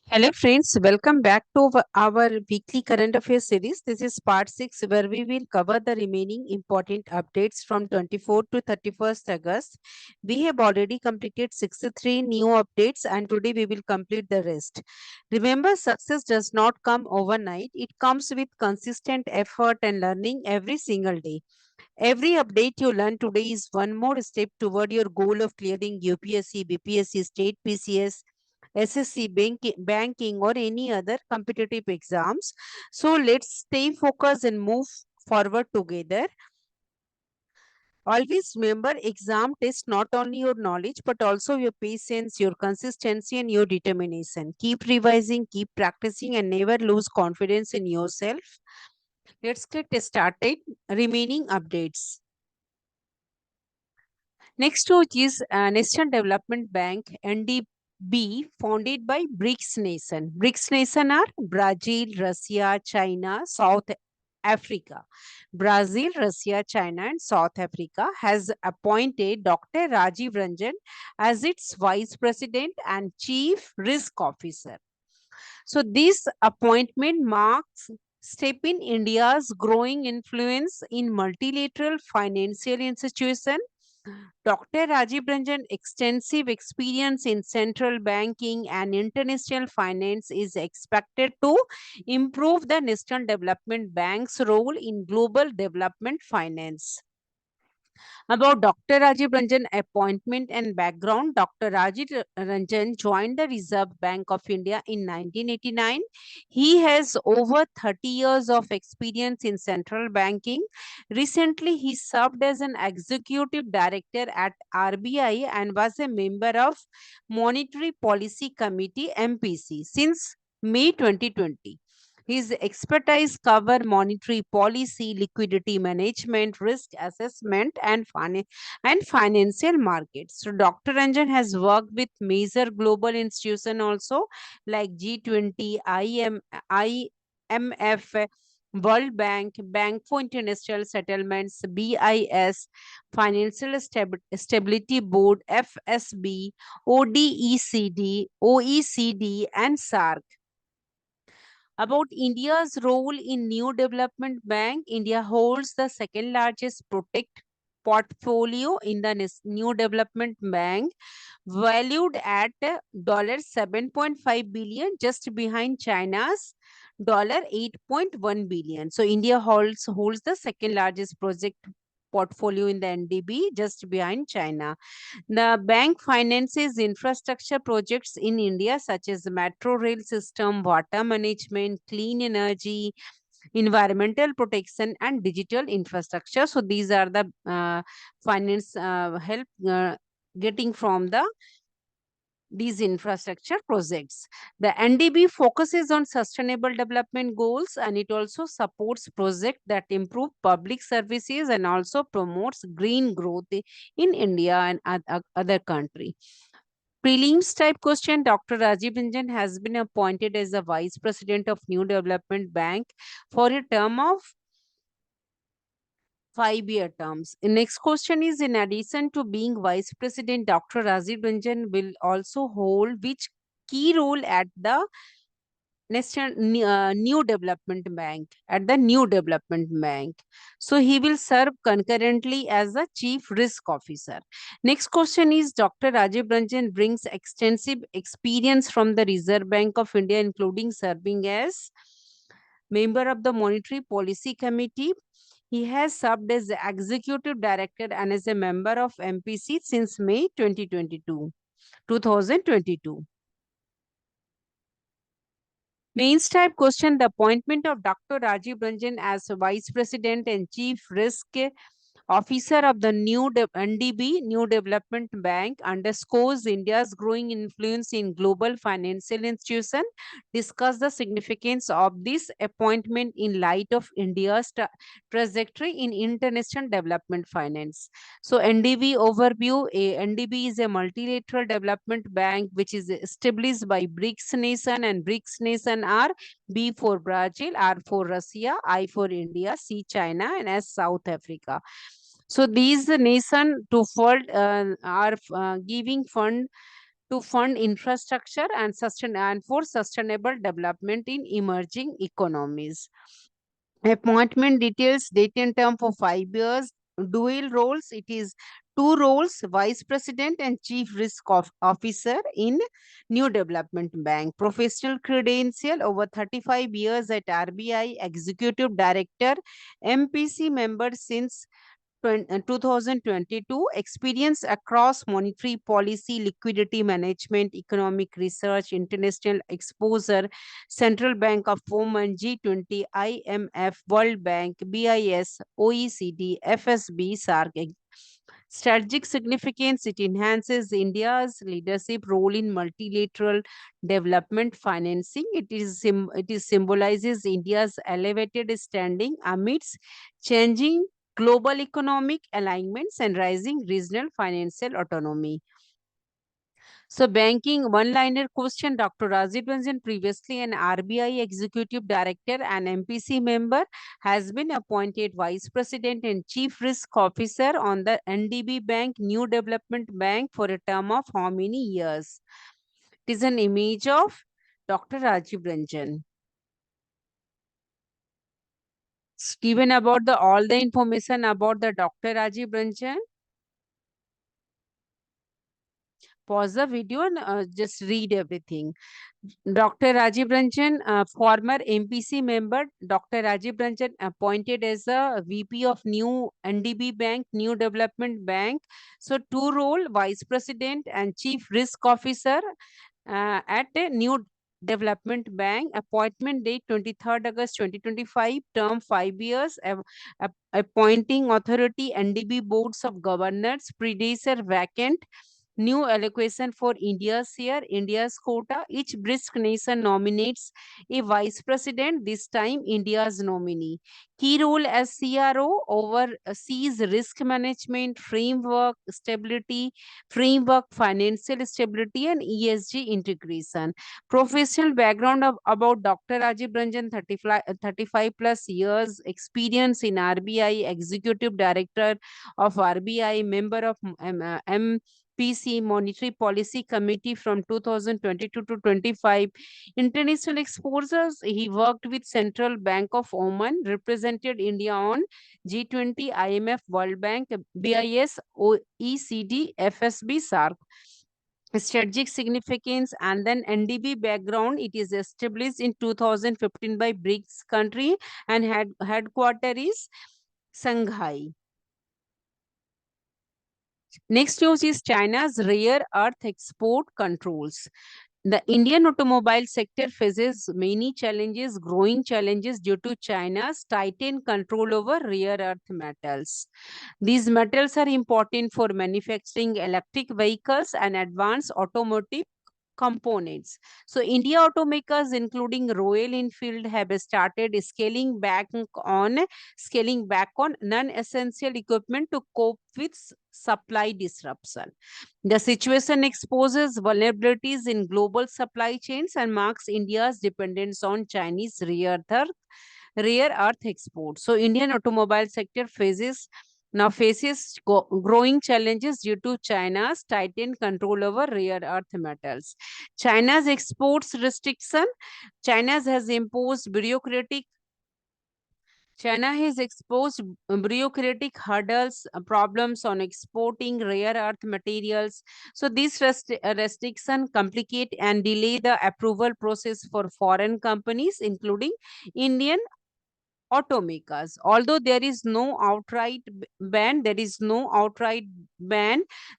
Hello, friends. Welcome back to our weekly current affairs series. This is part 6, where we will cover the remaining important updates from 24th to 31st August. We have already completed 63 new updates, and today we will complete the rest. Remember, success does not come overnight, it comes with consistent effort and learning every single day. Every update you learn today is one more step toward your goal of clearing UPSC, BPSC, state PCS, SSC, banking, or any other competitive exams. So let's stay focused and move forward together. Always remember, exam tests not only your knowledge but also your patience, your consistency, and your determination. Keep revising, keep practicing, and never lose confidence in yourself. Let's get started. Remaining updates. Next which is National Development Bank NDB, founded by BRICS nation. BRICS nation are Brazil, Russia, China, South Africa. Brazil, Russia, China, and South Africa has appointed Dr. Rajiv Ranjan as its vice president and chief risk officer. So this appointment marks step in India's growing influence in multilateral financial institutions. Dr. Rajiv Ranjan's extensive experience in central banking and international finance is expected to improve the National Development Bank's role in global development finance. About Dr. Rajiv Ranjan appointment and background, Dr. Rajiv Ranjan joined the Reserve Bank of India in 1989. He has over 30 years of experience in central banking. Recently, he served as an executive director at RBI and was a member of Monetary Policy Committee MPC since May 2020. His expertise cover monetary policy, liquidity management, risk assessment, and financial markets. So Dr. Ranjan has worked with major global institutions also like G20, IMF, World Bank, Bank for International Settlements, BIS, Stability Board, FSB, OECD, and SARC. About India's role in New Development Bank, India holds the second largest protect portfolio in the New Development Bank, valued at $7.5 billion, just behind China's $8.1 billion. So India holds the second largest project portfolio in the NDB, just behind China. The bank finances infrastructure projects in India such as metro rail system, water management, clean energy, environmental protection, and digital infrastructure. So these are the finance help getting from these infrastructure projects. The NDB focuses on sustainable development goals, and it also supports projects that improve public services and also promotes green growth in India and other country. Prelims type question. Dr. Rajiv Ranjan has been appointed as the Vice President of New Development Bank for a term of 5-year terms. The next question is, in addition to being Vice President, Dr. Rajiv Ranjan will also hold which key role at the New Development Bank, at the New Development Bank. So he will serve concurrently as the Chief Risk Officer. Next question is, Dr. Rajiv Ranjan brings extensive experience from the Reserve Bank of India, including serving as member of the Monetary Policy Committee. He has served as the Executive Director and as a member of MPC since May 2022. Mains type question. The appointment of Dr. Rajiv Ranjan as Vice President and Chief Risk Officer of the NDB, New Development Bank, underscores India's growing influence in global financial institutions. Discuss the significance of this appointment in light of India's trajectory in international development finance. So NDB overview. NDB is a multilateral development bank which is established by BRICS nation, and BRICS nation are B for Brazil, R for Russia, I for India, C China, and S South Africa. So these nation to fund are giving fund to fund infrastructure and for sustainable development in emerging economies. Appointment details, date and term for 5 years. Dual roles, it is two roles, vice president and chief risk officer in New Development Bank. Professional credential, over 35 years at RBI, executive director, MPC member since 2022, experience across monetary policy, liquidity management, economic research, international exposure, Central Bank of Oman, G20, IMF, World Bank, BIS, OECD, FSB, SARC. Strategic significance, it enhances India's leadership role in multilateral development financing. It is symbolizes India's elevated standing amidst changing global economic alignments and rising regional financial autonomy. So banking one-liner question, Dr. Rajiv Ranjan, previously an RBI executive director and MPC member, has been appointed vice president and chief risk officer on the NDB Bank, New Development Bank, for a term of how many years? It is an image of Dr. Rajiv Ranjan. Given about the all the information about the Dr. Rajiv Ranjan. Pause the video and just read everything. Dr. Rajiv Ranjan, former MPC member, Dr. Rajiv Ranjan appointed as a VP of New NDB Bank, New Development Bank. So two role, Vice President and Chief Risk Officer at a New Development Bank. Appointment date 23rd August 2025. Term 5 years. Appointing authority NDB boards of governors. Predecessor vacant. New allocation for India's share, India's quota. Each BRICS nation nominates a vice president, this time India's nominee. Key role as CRO oversees risk management, framework, financial stability, and ESG integration. Professional background about Dr. Rajiv Ranjan, 35 plus years experience in RBI, executive director of RBI, member of PC Monetary Policy Committee from 2022 to 25. International exposures, he worked with Central Bank of Oman, represented India on G20, IMF, World Bank, BIS, OECD, FSB, SARC. Strategic significance, and then NDB background, it is established in 2015 by BRICS country and headquarter is Shanghai. Next news is China's rare earth export controls. The Indian automobile sector faces many challenges, growing challenges due to China's tightened control over rare earth metals. These metals are important for manufacturing electric vehicles and advanced automotive components. So India automakers including Royal Enfield have started scaling back on non-essential equipment to cope with supply disruption. The situation exposes vulnerabilities in global supply chains and marks India's dependence on Chinese rare earth exports. So Indian automobile sector faces growing challenges due to China's tightened control over rare earth metals. China's exports restriction. China has imposed bureaucratic China has exposed bureaucratic hurdles, problems on exporting rare earth materials. So these restrictions complicate and delay the approval process for foreign companies, including Indian automakers. Although there is no outright ban,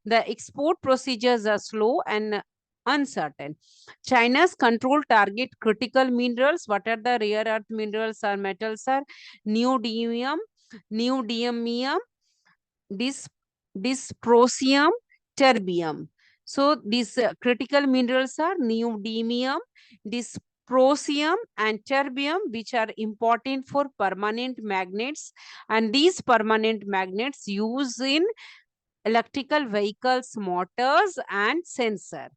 the export procedures are slow and uncertain. China's control target critical minerals. What are the rare earth minerals or metals are? Neodymium, neodymium, dys, dysprosium, terbium. So these critical minerals are neodymium, dysprosium, and terbium, which are important for permanent magnets. And these permanent magnets used in electrical vehicles, motors, and sensor.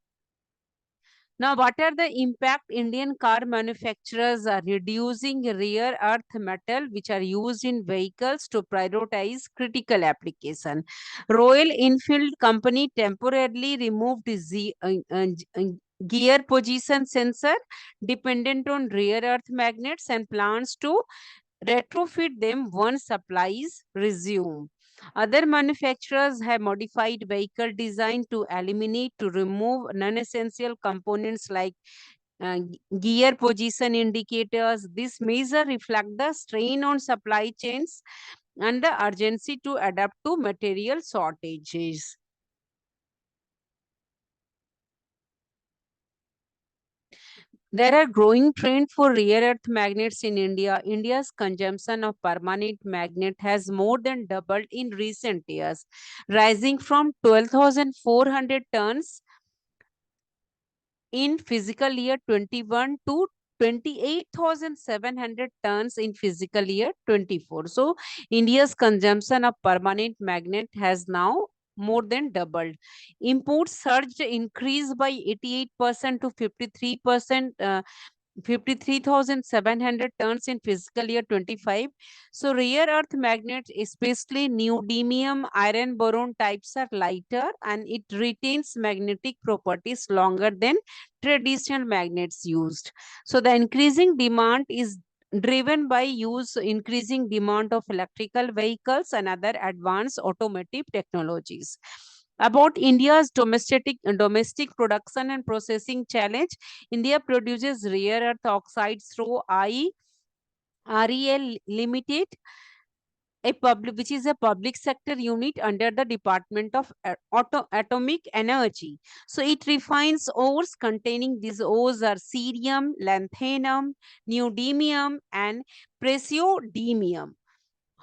Now, what are the impact? Indian car manufacturers are reducing rare earth metal which are used in vehicles to prioritize critical application. Royal Enfield Company temporarily removed gear position sensor dependent on rare earth magnets and plans to retrofit them once supplies resume. Other manufacturers have modified vehicle design to eliminate to remove non-essential components like gear position indicators. This measure reflect the strain on supply chains and the urgency to adapt to material shortages. There are growing trend for rare earth magnets in India. India's consumption of permanent magnet has more than doubled in recent years, rising from 12,400 tons in fiscal year 21 to 28,700 tons in fiscal year 24. So, India's consumption of permanent magnet has now more than doubled. Imports surged, increased by 88% to 53%. 53,700 tons in fiscal year 25. So, rare earth magnets, especially neodymium iron boron types, are lighter and it retains magnetic properties longer than traditional magnets used. So, the increasing demand is driven by increasing demand of electrical vehicles and other advanced automotive technologies. About India's domestic production and processing challenge, India produces rare earth oxides through REL Limited, which is a public sector unit under the Department of Atomic Energy. So it refines ores containing these ores are cerium, lanthanum, neodymium, and praseodymium.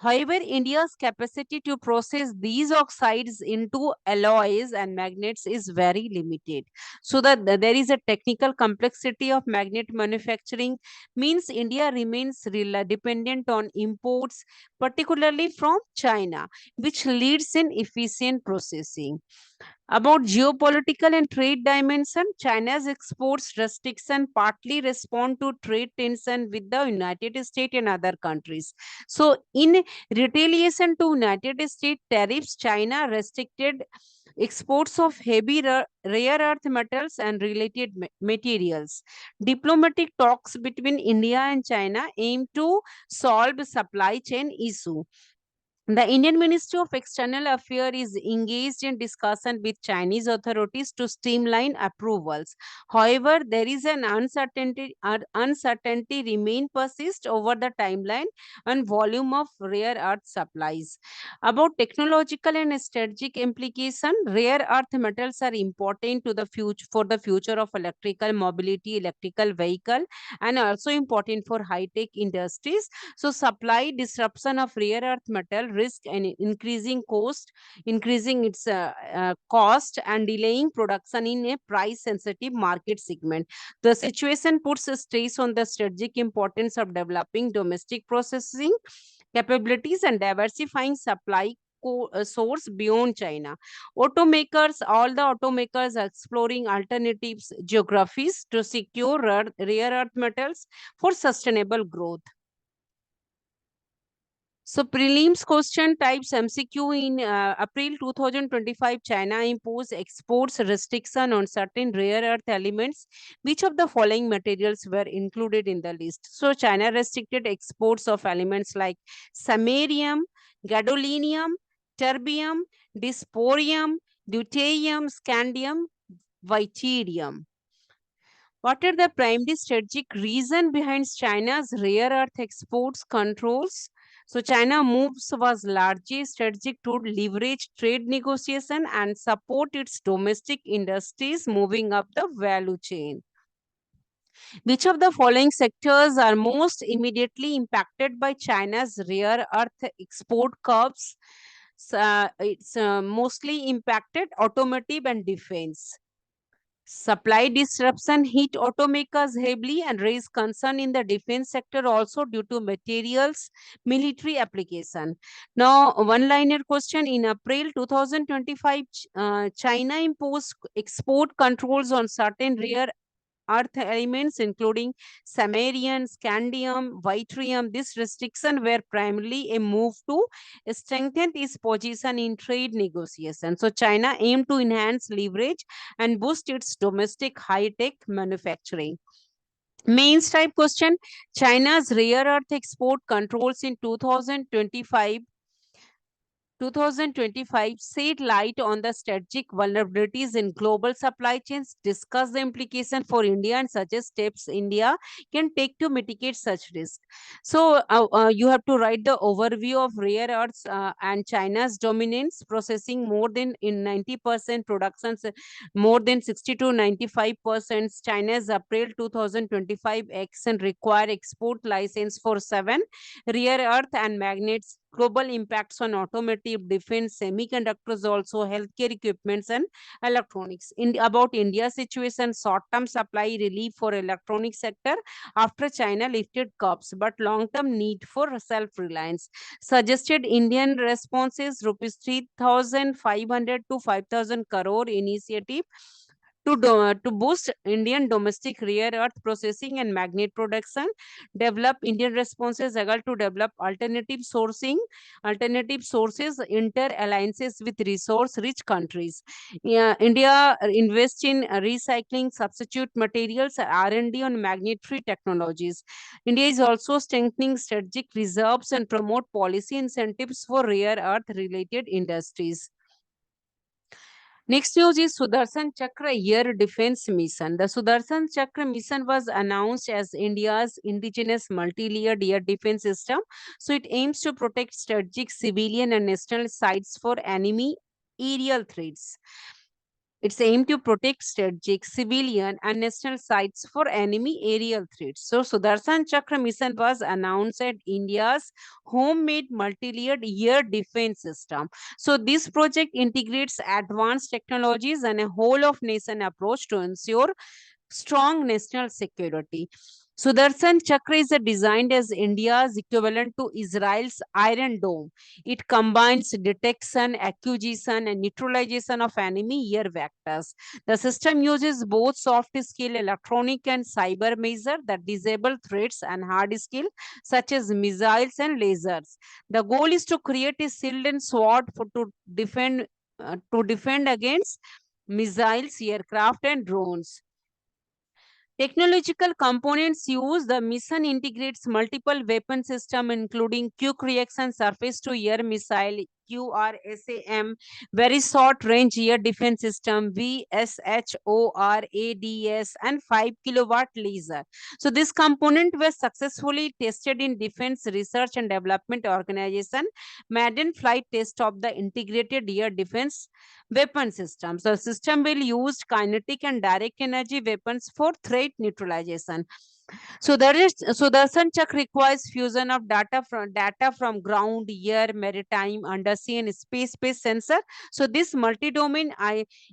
However, India's capacity to process these oxides into alloys and magnets is very limited. So that there is a technical complexity of magnet manufacturing means India remains dependent on imports, particularly from China, which leads in efficient processing. About geopolitical and trade dimension, China's exports restriction partly respond to trade tension with the United States and other countries. So, in retaliation to United States tariffs, China restricted exports of heavy rare earth metals and related materials. Diplomatic talks between India and China aim to solve supply chain issue. The Indian Ministry of External Affairs is engaged in discussion with Chinese authorities to streamline approvals. However, there is an uncertainty remain persist over the timeline and volume of rare earth supplies. About technological and strategic implication, rare earth metals are important to the future for the future of electrical mobility, electrical vehicle, and also important for high-tech industries. So supply disruption of rare earth metal risk and increasing its cost and delaying production in a price sensitive market segment. The situation puts a stress on the strategic importance of developing domestic processing capabilities and diversifying supply source beyond China. All the automakers are exploring alternatives geographies to secure rare earth metals for sustainable growth. So prelims question types MCQ in April 2025, China imposed exports restriction on certain rare earth elements. Which of the following materials were included in the list? So China restricted exports of elements like samarium, gadolinium, terbium, dysprosium, deuterium, scandium, yttrium. What are the primary strategic reason behind China's rare earth exports controls? So China moves was largely strategic to leverage trade negotiation and support its domestic industries moving up the value chain. Which of the following sectors are most immediately impacted by China's rare earth export curbs? It's mostly impacted automotive and defense. Supply disruption hit automakers heavily and raised concern in the defense sector also due to materials military application. Now, one-liner question. In April 2025, China imposed export controls on certain rare earth elements, including samarium, scandium, yttrium. This restriction were primarily a move to strengthen its position in trade negotiations. So China aimed to enhance leverage and boost its domestic high-tech manufacturing. Mains type question: China's rare earth export controls in 2025 shed light on the strategic vulnerabilities in global supply chains, discuss the implication for India, and suggest steps India can take to mitigate such risk. So, you have to write the overview of rare earths and China's dominance, processing more than in 90% productions, more than 60 to 95%. China's April 2025 action require export license for 7 rare earth and magnets. Global impacts on automotive, defense, semiconductors, also healthcare equipments and electronics. About India's situation, short-term supply relief for electronic sector after China lifted curbs, but long-term need for self-reliance. Suggested Indian responses: rupees 3,500 to 5,000 crore initiative to boost Indian domestic rare earth processing and magnet production, develop Indian responses eager to develop alternative sources, inter alliances with resource-rich countries. Yeah, India invests in recycling substitute materials, R&D on magnet-free technologies. India is also strengthening strategic reserves and promote policy incentives for rare earth-related industries. Next news is Sudarshan Chakra Air Defense Mission. The Sudarshan Chakra mission was announced as India's indigenous multi-layered air defense system. So it aims to protect strategic civilian and national sites for enemy aerial threats. It's aimed to protect strategic, civilian, and national sites for enemy aerial threats. So, Sudarshan Chakra mission was announced at India's homemade multi-layered air defense system. So, this project integrates advanced technologies and a whole-of-nation approach to ensure strong national security. Sudarshan Chakra is designed as India's equivalent to Israel's Iron Dome. It combines detection, acquisition, and neutralization of enemy air vectors. The system uses both soft-skill electronic and cyber measures that disable threats and hard-skill such as missiles and lasers. The goal is to create a shield and sword to defend against missiles, aircraft, and drones. Technological components used: the mission integrates multiple weapon systems, including quick reaction surface to air missile QRSAM, very short range air defense system VSHORADS, and 5 kilowatt laser. So this component was successfully tested in Defense Research and Development Organization maiden flight test of the integrated air defense weapon system. So system will use kinetic and direct energy weapons for threat neutralization. So Sudarshan Chakra requires fusion of data from ground, air, maritime, undersea, and space-based sensor. So this multi-domain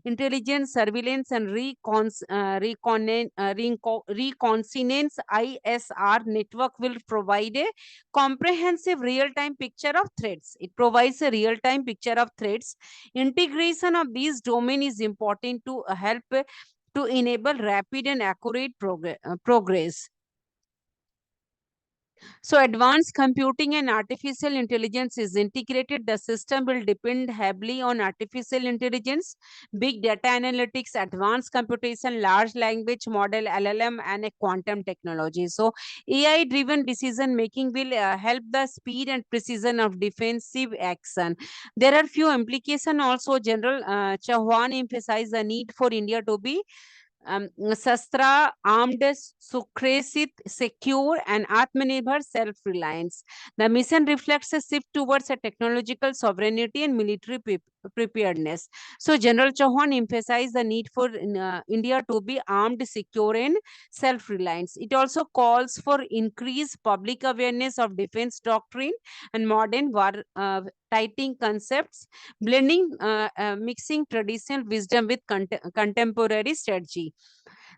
intelligence, surveillance, and reconnaissance ISR network will provide a comprehensive real-time picture of threats. It provides a real-time picture of threats. Integration of these domain is important to help to enable rapid and accurate progress. So advanced computing and artificial intelligence is integrated. The system will depend heavily on artificial intelligence, big data analytics, advanced computation, large language model, LLM, and a quantum technology. So AI-driven decision making will help the speed and precision of defensive action. There are few implications also. General Chauhan emphasized the need for India to be Sastra, armed, Sukresit, secure, and Atmanirbhar self-reliance. The mission reflects a shift towards a technological sovereignty and military preparedness. So General Chauhan emphasized the need for India to be armed, secure, and self-reliance. It also calls for increased public awareness of defense doctrine and modern war fighting concepts, mixing traditional wisdom with contemporary strategy.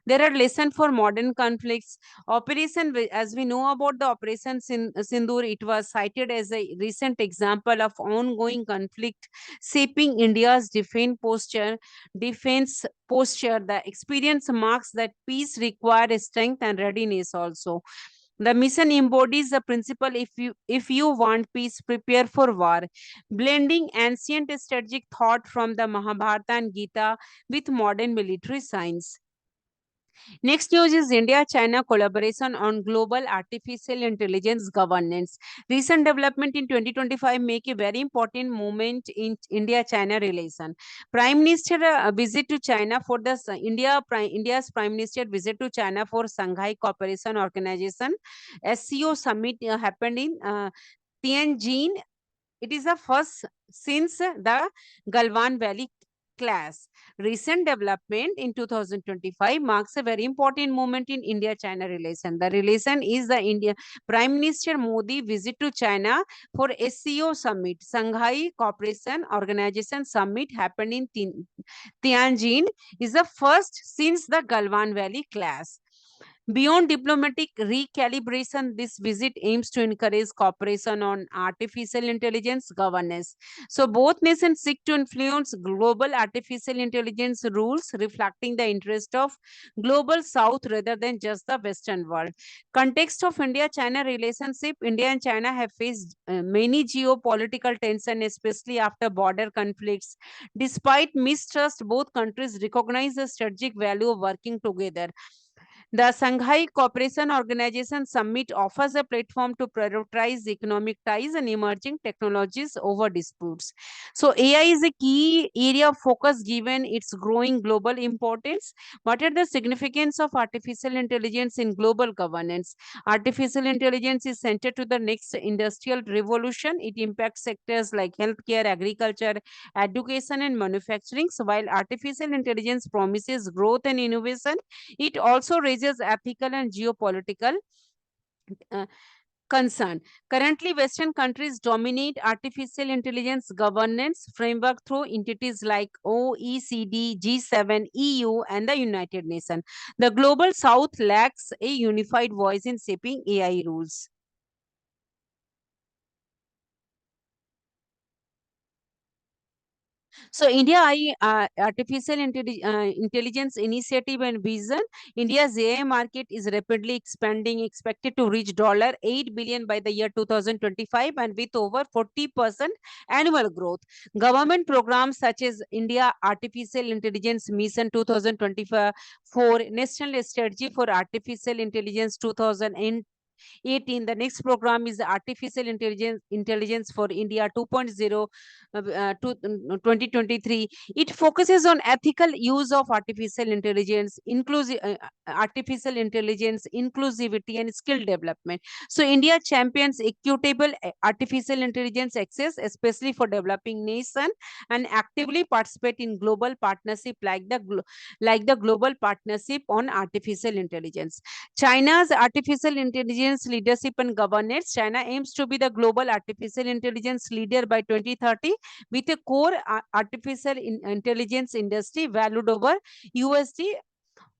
There are lessons for modern conflicts. As we know about the Operation Sindoor, it was cited as a recent example of ongoing conflict shaping India's defense posture. The experience marks that peace requires strength and readiness also. The mission embodies the principle, if you want peace, prepare for war, blending ancient strategic thought from the Mahabharata and Gita with modern military science. Next news is India-China collaboration on global artificial intelligence governance. Recent development in 2025 make a very important moment in India-China relation. Prime Minister visit to China for the India's Prime Minister visit to China for Shanghai Cooperation Organization SCO summit happened in Tianjin. It is the first since the Galwan Valley class. Recent development in 2025 marks a very important moment in India-China relation. The relation is the India Prime Minister Modi visit to China for SCO summit. Shanghai Cooperation Organization summit happened in Tianjin is the first since the Galwan Valley class. Beyond diplomatic recalibration, this visit aims to encourage cooperation on artificial intelligence governance. So, both nations seek to influence global artificial intelligence rules, reflecting the interest of global South rather than just the Western world. Context of India-China relationship: India and China have faced many geopolitical tension, especially after border conflicts. Despite mistrust, both countries recognize the strategic value of working together. The Shanghai Cooperation Organization Summit offers a platform to prioritize economic ties and emerging technologies over disputes. So, AI is a key area of focus given its growing global importance. What are the significance of artificial intelligence in global governance? Artificial intelligence is centered to the next industrial revolution. It impacts sectors like healthcare, agriculture, education, and manufacturing. So, while artificial intelligence promises growth and innovation, it also raises ethical and geopolitical uh, concern. Currently, Western countries dominate artificial intelligence governance framework through entities like OECD, G7, EU, and the United Nations. The global South lacks a unified voice in shaping AI rules. So India Artificial Intelligence Initiative and Vision. India's AI market is rapidly expanding, expected to reach $8 billion by the year 2025, and with over 40% annual growth. Government programs such as India Artificial Intelligence Mission 2024, National Strategy for Artificial Intelligence 2018. The next program is Artificial Intelligence for India 2.0 2023. It focuses on ethical use of artificial intelligence, inclusivity, and skill development. So, India champions equitable artificial intelligence access, especially for developing nation, and actively participate in global partnership like the Global Partnership on Artificial Intelligence. China's artificial intelligence leadership and governance. China aims to be the global artificial intelligence leader by 2030 with a core intelligence industry valued over USD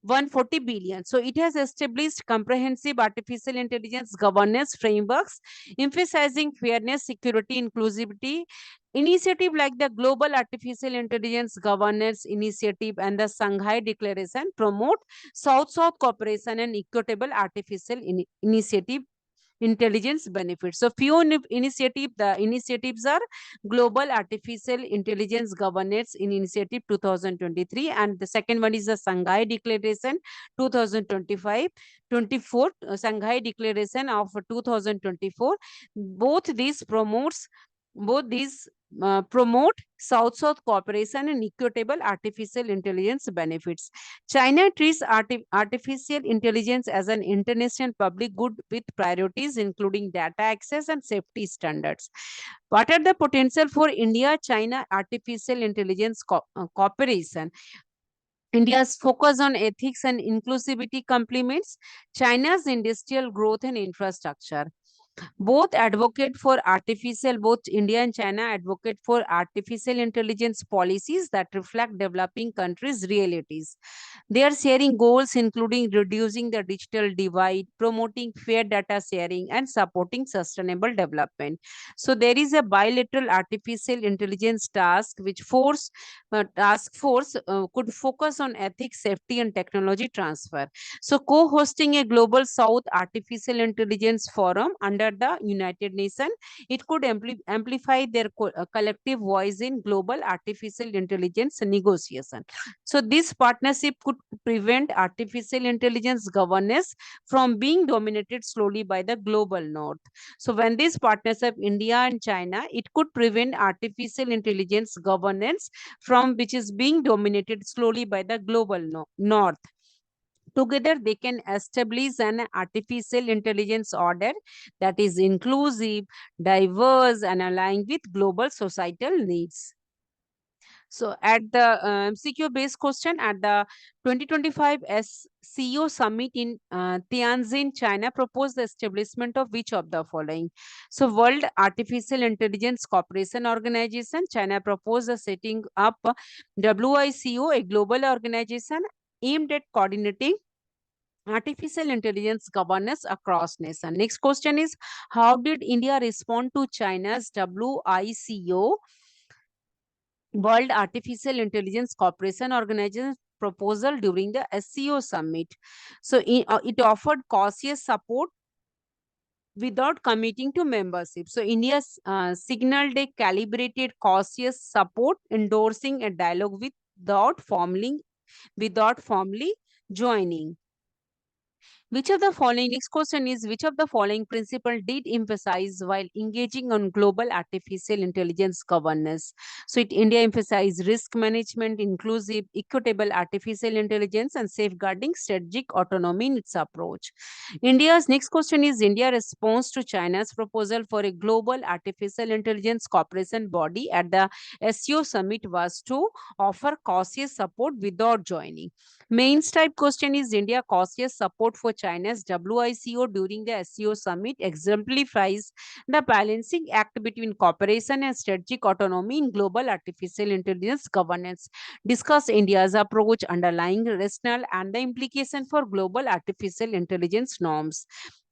140 billion. So it has established comprehensive artificial intelligence governance frameworks, emphasizing fairness, security, inclusivity. Initiative like the Global Artificial Intelligence Governance Initiative and the Shanghai Declaration promote South-South cooperation and equitable artificial initiative intelligence benefits. So the initiatives are Global Artificial Intelligence Governance in Initiative 2023, and the second one is the Shanghai Declaration 2025 24 Shanghai Declaration of 2024. Both these promote South-South cooperation and equitable artificial intelligence benefits. China treats artificial intelligence as an international public good with priorities including data access and safety standards. What are the potential for India-China artificial intelligence cooperation? India's focus on ethics and inclusivity complements China's industrial growth and infrastructure. Both India and China advocate for artificial intelligence policies that reflect developing countries' realities. They are sharing goals including reducing the digital divide, promoting fair data sharing, and supporting sustainable development. So there is a bilateral artificial intelligence task force could focus on ethics, safety, and technology transfer. So co-hosting a global South Artificial Intelligence Forum under the United Nations, it could amplify their collective voice in global artificial intelligence negotiation. So this partnership could prevent artificial intelligence governance from being dominated slowly by the global north. So when this partnership, India and China, it could prevent artificial intelligence governance from which is being dominated slowly by the global north. Together, they can establish an artificial intelligence order that is inclusive, diverse, and aligned with global societal needs. So, at the MCQ based question, at the 2025 SCO summit in Tianjin, China proposed the establishment of which of the following? So, World Artificial Intelligence Cooperation Organization, China proposed the setting up WICO, a global organization aimed at coordinating artificial intelligence governance across nation. Next question is, how did India respond to China's WICO, World Artificial Intelligence Cooperation Organization proposal during the SCO summit? So it offered cautious support without committing to membership. So India signaled a calibrated cautious support, endorsing a dialogue without formally joining. Which of the following, next question is, which of the following principle did emphasize while engaging on global artificial intelligence governance? So India emphasized risk management, inclusive, equitable artificial intelligence, and safeguarding strategic autonomy in its approach. India's next question is, India response to China's proposal for a global artificial intelligence cooperation body at the SCO summit was to offer cautious support without joining. Mains type question is, India cautious support for China's WICO during the SCO summit exemplifies the balancing act between cooperation and strategic autonomy in global artificial intelligence governance. Discuss India's approach, underlying rationale, and the implication for global artificial intelligence norms.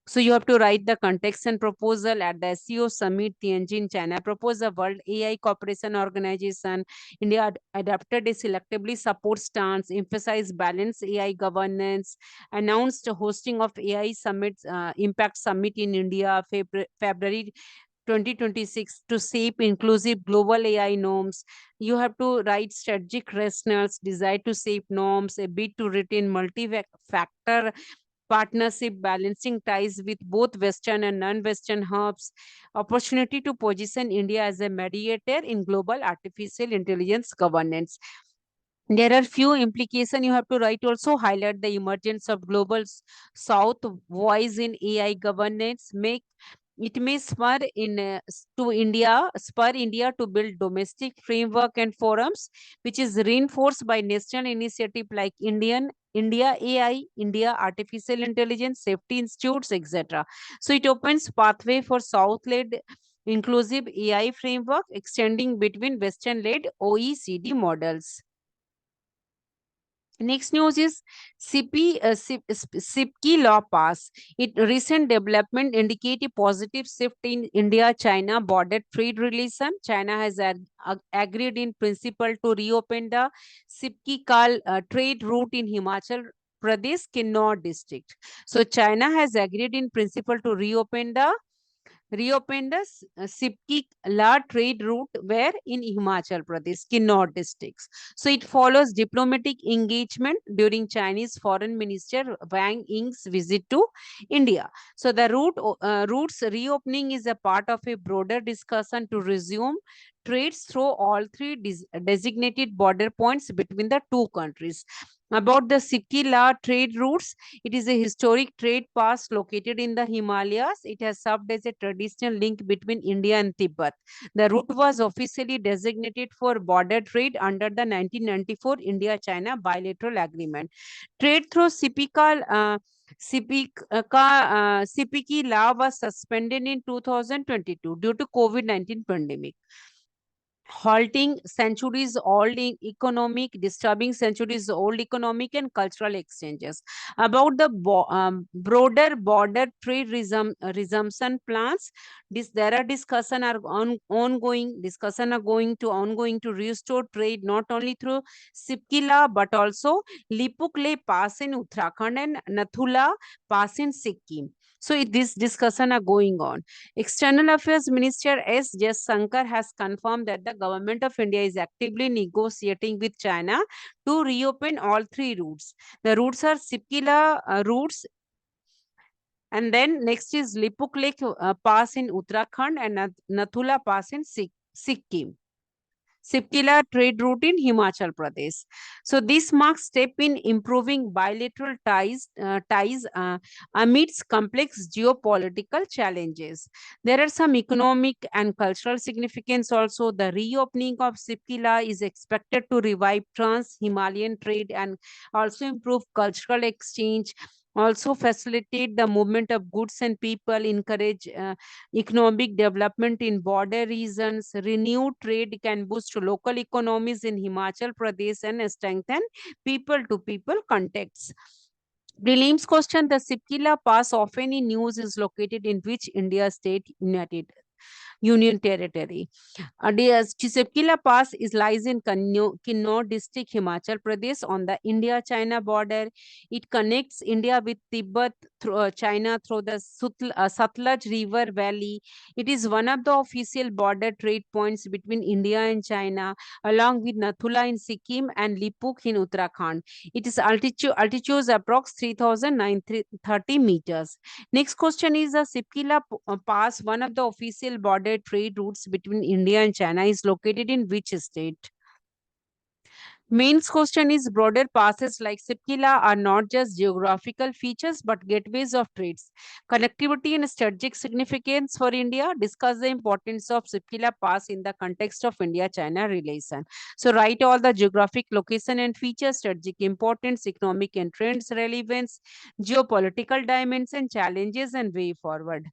So you have to write the context and proposal at the SEO summit. Tianjin, China proposed a World AI Cooperation Organization. India adopted a selectively support stance, emphasized balanced AI governance, announced hosting of AI summit, Impact Summit in India, February 2026 to shape inclusive global AI norms. You have to write strategic rationales, desire to shape norms, a bid to retain multi-factor partnership, balancing ties with both Western and non-Western hubs, opportunity to position India as a mediator in global artificial intelligence governance. There are few implications you have to write. Also highlight the emergence of global South voice in AI governance. Make it may spur India to build domestic framework and forums, which is reinforced by national initiative like India AI, India Artificial Intelligence Safety Institutes, etc. So it opens pathway for South-led inclusive AI framework extending between Western-led OECD models. Next news is SIPKI law pass. Recent development indicate a positive shift in India-China border trade relation. China has agreed in principle to reopen the SIPKI trade route in Himachal Pradesh, Kinnaur district. So China has agreed in principle to reopened the Sipki La trade route where in Himachal Pradesh, Kinnaur districts. So it follows diplomatic engagement during Chinese Foreign Minister Wang Ying's visit to India. So the route's reopening is a part of a broader discussion to resume trades through all three designated border points between the two countries. About the Sikila trade routes, it is a historic trade pass located in the Himalayas. It has served as a traditional link between India and Tibet. The route was officially designated for border trade under the 1994 India-China bilateral agreement. Trade through Sipiki law was suspended in 2022 due to COVID-19 pandemic, halting centuries old economic, disturbing centuries old economic and cultural exchanges. About the broader border trade resumption plans, there are discussion are ongoing, discussion are ongoing to restore trade not only through Sipkila but also Lipukle Pass in Uttarakhand and Nathula Pass in Sikkim. So this discussion are going on. External Affairs Minister S. Jaishankar has confirmed that the government of India is actively negotiating with China to reopen all three routes. The routes are Sipkila routes, and then next is Lipuk Lake Pass in Uttarakhand and Nathula Pass in Sikkim. Sipkila trade route in Himachal Pradesh. So this marks step in improving bilateral ties amidst complex geopolitical challenges. There are some economic and cultural significance also. The reopening of Sipkila is expected to revive trans-Himalayan trade and also improve cultural exchange, also facilitate the movement of goods and people, encourage economic development in border regions. Renewed trade can boost local economies in Himachal Pradesh and strengthen people-to-people contacts. Prelims question: the Sipkila Pass, often in news, is located in which India state, Union Territory? Sipkila Pass lies in Kinnaur district, Himachal Pradesh, on the India-China border. It connects India with Tibet, through China through the Satluj River Valley. It is one of the official border trade points between India and China, along with Nathula in Sikkim and Lipuk in Uttarakhand. It is altitude is approx 3,930 meters. Next question is: the Sipkila Pass, one of the official border trade routes between India and China, is located in which state? Main question is: broader passes like Sipkila are not just geographical features but gateways of trades. Connectivity and strategic significance for India. Discuss the importance of Sipkila Pass in the context of India-China relation. So write all the geographic location and features, strategic importance, economic and trends relevance, geopolitical dimensions, challenges and way forward.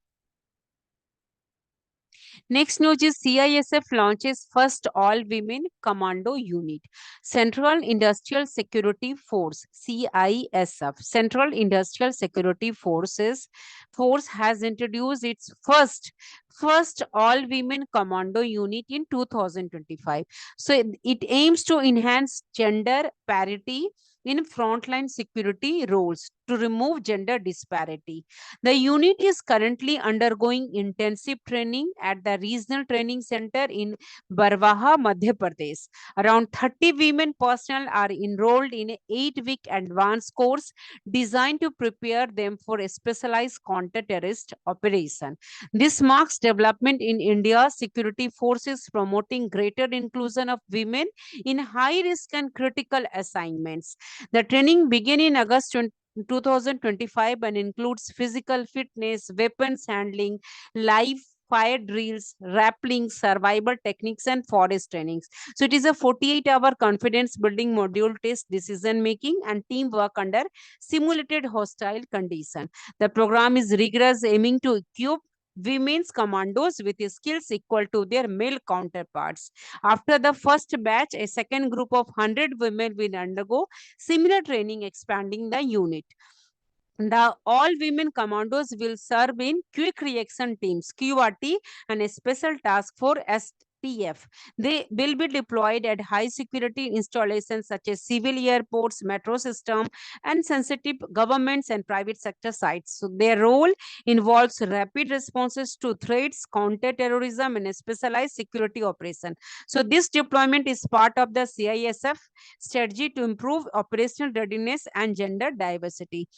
Next news is CISF launches first all-women commando unit. Central Industrial Security Force, CISF, Central Industrial Security Force has introduced its first all-women commando unit in 2025. So it aims to enhance gender parity in frontline security roles to remove gender disparity. The unit is currently undergoing intensive training at the Regional Training Center in Barwaha, Madhya Pradesh. Around 30 women personnel are enrolled in an 8-week advanced course designed to prepare them for a specialized counter-terrorist operation. This marks development in India's security forces, promoting greater inclusion of women in high-risk and critical assignments. The training began in August 2025 and includes physical fitness, weapons handling, live fire drills, rappelling, survival techniques, and forest trainings. So it is a 48-hour confidence building module, test decision making and teamwork under simulated hostile condition. The program is rigorous, aiming to equip women's commandos with skills equal to their male counterparts. After the first batch, a second group of 100 women will undergo similar training, expanding the unit. The all-women commandos will serve in quick reaction teams, QRT, and a special task force, STF. They will be deployed at high security installations such as civil airports, metro system, and sensitive governments and private sector sites. So their role involves rapid responses to threats, counter-terrorism, and a specialized security operation. So this deployment is part of the CISF strategy to improve operational readiness and gender diversity.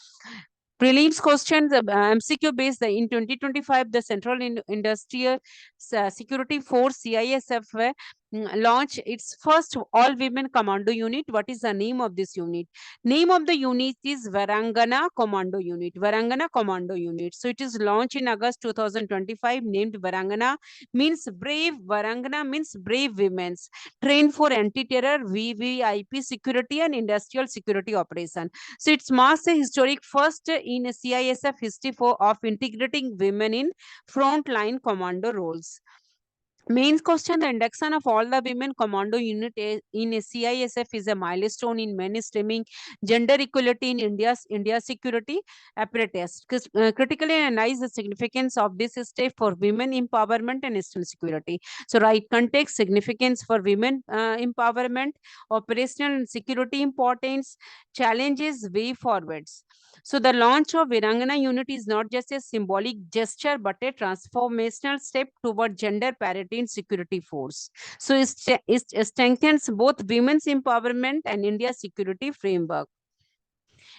Prelims questions, MCQ based. In 2025, the Central Industrial Security Force (CISF) launched its first all-women commando unit. What is the name of this unit? Name of the unit is Varangana Commando Unit. Varangana Commando Unit. So it is launched in August 2025. Named Varangana means brave. Varangana means brave women trained for anti-terror, VVIP security, and industrial security operation. So it marks a historic first in CISF history of integrating women in frontline commando roles. Main question: the induction of all the women commando unit in CISF is a milestone in mainstreaming gender equality in India's security apparatus. Critically analyze the significance of this step for women empowerment and national security. So, right context: significance for women empowerment, operational and security importance, challenges, way forwards. So the launch of Virangana unit is not just a symbolic gesture, but a transformational step toward gender parity in security force. So it strengthens both women's empowerment and India's security framework.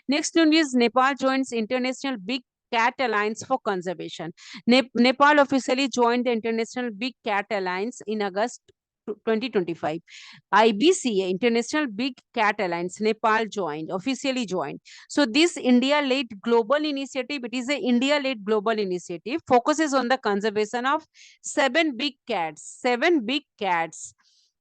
Next one is Nepal joins International Big Cat Alliance for Conservation. Nepal officially joined the International Big Cat Alliance in August 2025. IBCA, International Big Cat Alliance, Nepal officially joined. So this India-led global initiative, it is a India-led global initiative, focuses on the conservation of seven big cats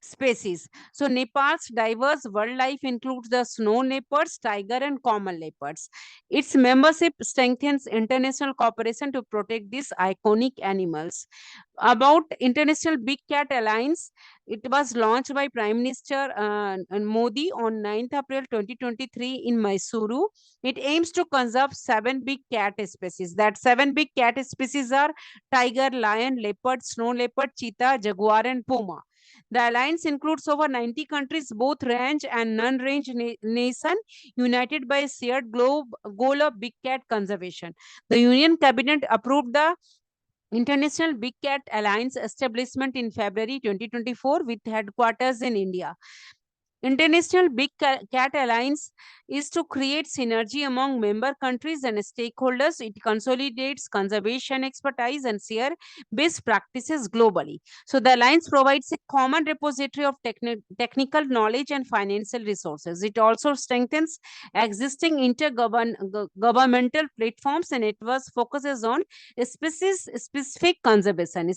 species. So Nepal's diverse wildlife includes the snow leopards, tiger, and common leopards. Its membership strengthens international cooperation to protect these iconic animals. About International Big Cat Alliance, it was launched by Prime Minister Modi on 9th April 2023 in Mysuru. It aims to conserve seven big cat species. That seven big cat species are tiger, lion, leopard, snow leopard, cheetah, jaguar, and puma. The alliance includes over 90 countries, both range and non-range nation, united by a shared goal of big cat conservation. The Union Cabinet approved the International Big Cat Alliance establishment in February 2024 with headquarters in India. International Big Cat Alliance is to create synergy among member countries and stakeholders. It consolidates conservation expertise and share best practices globally. So the alliance provides a common repository of technical knowledge and financial resources. It also strengthens existing intergovernmental platforms and it was focuses on species specific conservation.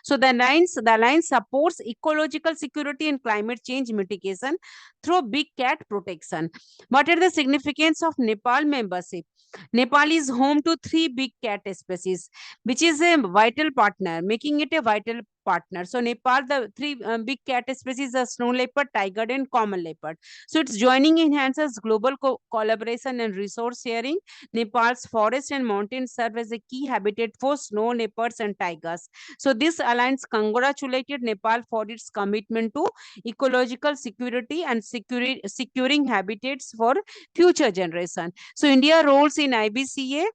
So the alliance supports ecological security and climate change mitigation through big cat protection. What are the significance of Nepal membership? Nepal is home to three big cat species, which is a vital partner, making it a vital partner. So Nepal, the three big cat species are snow leopard, tiger, and common leopard. So its joining enhances global collaboration and resource sharing. Nepal's forests and mountains serve as a key habitat for snow leopards and tigers. So this alliance congratulated Nepal for its commitment to ecological security and securing habitats for future generation. So India roles in IBCA,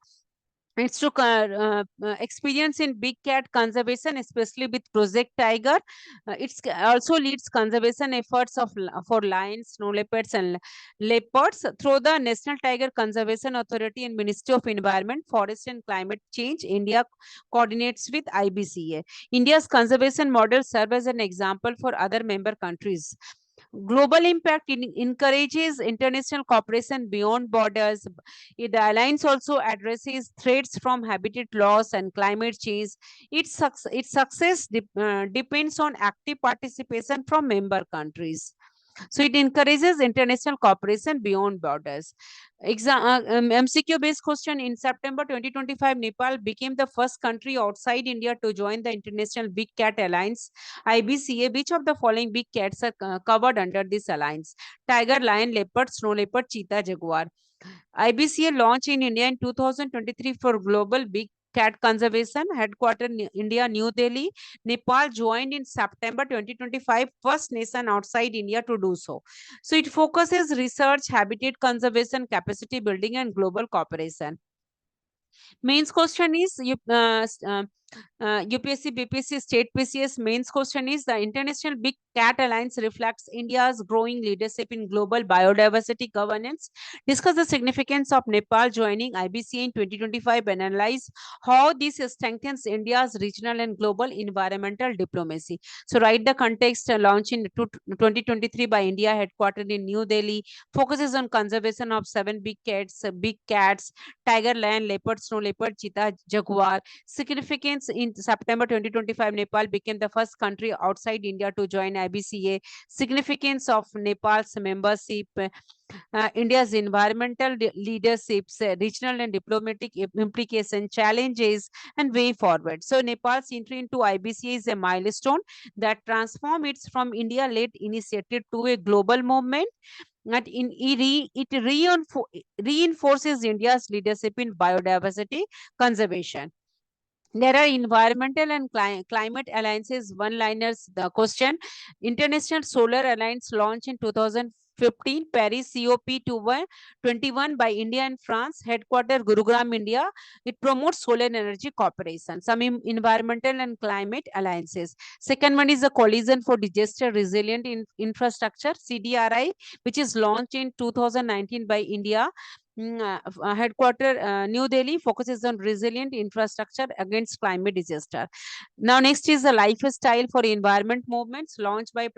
it's to experience in big cat conservation, especially with Project Tiger. It's also leads conservation efforts for lions, snow leopards, and leopards through the National Tiger Conservation Authority and Ministry of Environment, Forest and Climate Change. India coordinates with IBCA. India's conservation model serves as an example for other member countries. Global impact encourages international cooperation beyond borders. The alliance also addresses threats from habitat loss and climate change. Its success depends on active participation from member countries. So it encourages international cooperation beyond borders. MCQ based question: in September 2025, Nepal became the first country outside India to join the International Big Cat Alliance, IBCA. Which of the following big cats are covered under this alliance? Tiger, lion, leopard, snow leopard, cheetah, jaguar. IBCA launched in India in 2023 for global big cat conservation, headquartered in India, New Delhi. Nepal joined in September 2025, first nation outside India to do so. So it focuses research, habitat conservation, capacity building, and global cooperation. Main question is UPSC, BPSC, State PCS mains question is the International Big Cat Alliance reflects India's growing leadership in global biodiversity governance. Discuss the significance of Nepal joining IBC in 2025 and analyze how this strengthens India's regional and global environmental diplomacy. So, write the context. Launched in 2023 by India, headquartered in New Delhi, focuses on conservation of seven big cats, tiger, lion, leopard, snow leopard, cheetah, jaguar. Significance in September 2025, Nepal became the first country outside India to join IBCA. Significance of Nepal's membership, India's environmental leaderships, regional and diplomatic implication, challenges, and way forward. So, Nepal's entry into IBCA is a milestone that transforms it from India-led initiative to a global movement. And reinforces India's leadership in biodiversity conservation. There are environmental and climate alliances, one liners. The question: International Solar Alliance launched in 2015, Paris COP21 by India and France, headquartered Gurugram, India. It promotes solar energy cooperation. Some environmental and climate alliances. Second one is the Coalition for Disaster Resilient Infrastructure, CDRI, which is launched in 2019 by India. Headquarter New Delhi, focuses on resilient infrastructure against climate disaster. Now, next is the lifestyle for environment movements launched by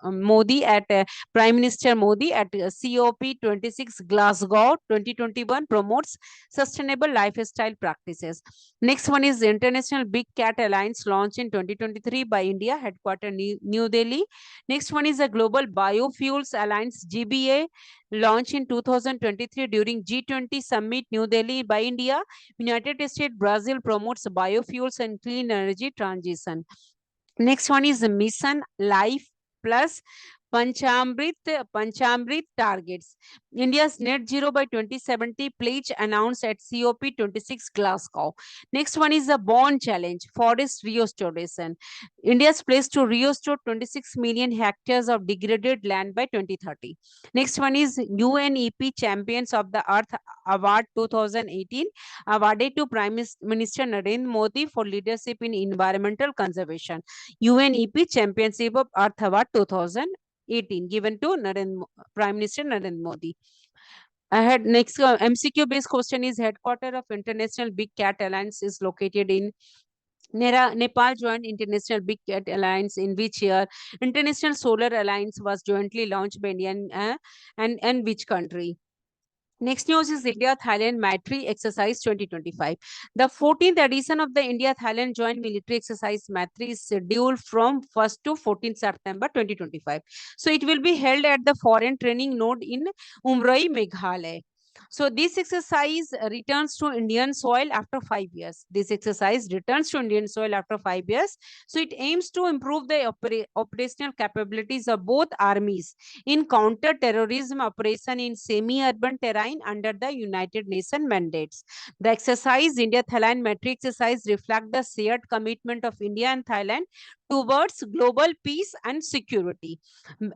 Modi at Prime Minister Modi at COP26 Glasgow 2021, promotes sustainable lifestyle practices. Next one is the International Big Cat Alliance launched in 2023 by India, headquartered New Delhi. Next one is the Global Biofuels Alliance GBA, launched in 2023 during G20 Summit New Delhi by India. United States, Brazil promotes biofuels and clean energy transition. Next one is the Mission Life Plus Panchamrit targets. India's net zero by 2070 pledge announced at COP26 Glasgow. Next one is the Bond Challenge, forest restoration. India's pledge to restore 26 million hectares of degraded land by 2030. Next one is UNEP Champions of the Earth Award 2018, awarded to Prime Minister Narendra Modi for leadership in environmental conservation. UNEP Championship of Earth Award 2018, given to Prime Minister Narendra Modi. I had next MCQ based question is headquarter of International Big Cat Alliance is located in Nepal. Joined International Big Cat Alliance in which year? International Solar Alliance was jointly launched by India and which country? Next news is India-Thailand Maitri Exercise 2025. The 14th edition of the India-Thailand Joint Military Exercise Maitri is scheduled from 1st to 14th September 2025. So it will be held at the Foreign Training Node in Umroi, Meghalaya. So this exercise returns to Indian soil after 5 years. This exercise returns to Indian soil after 5 years. So it aims to improve the operational capabilities of both armies in counter-terrorism operation in semi-urban terrain under the United Nations mandates. The exercise, India-Thailand Maitri exercise, reflect the shared commitment of India and Thailand towards global peace and security.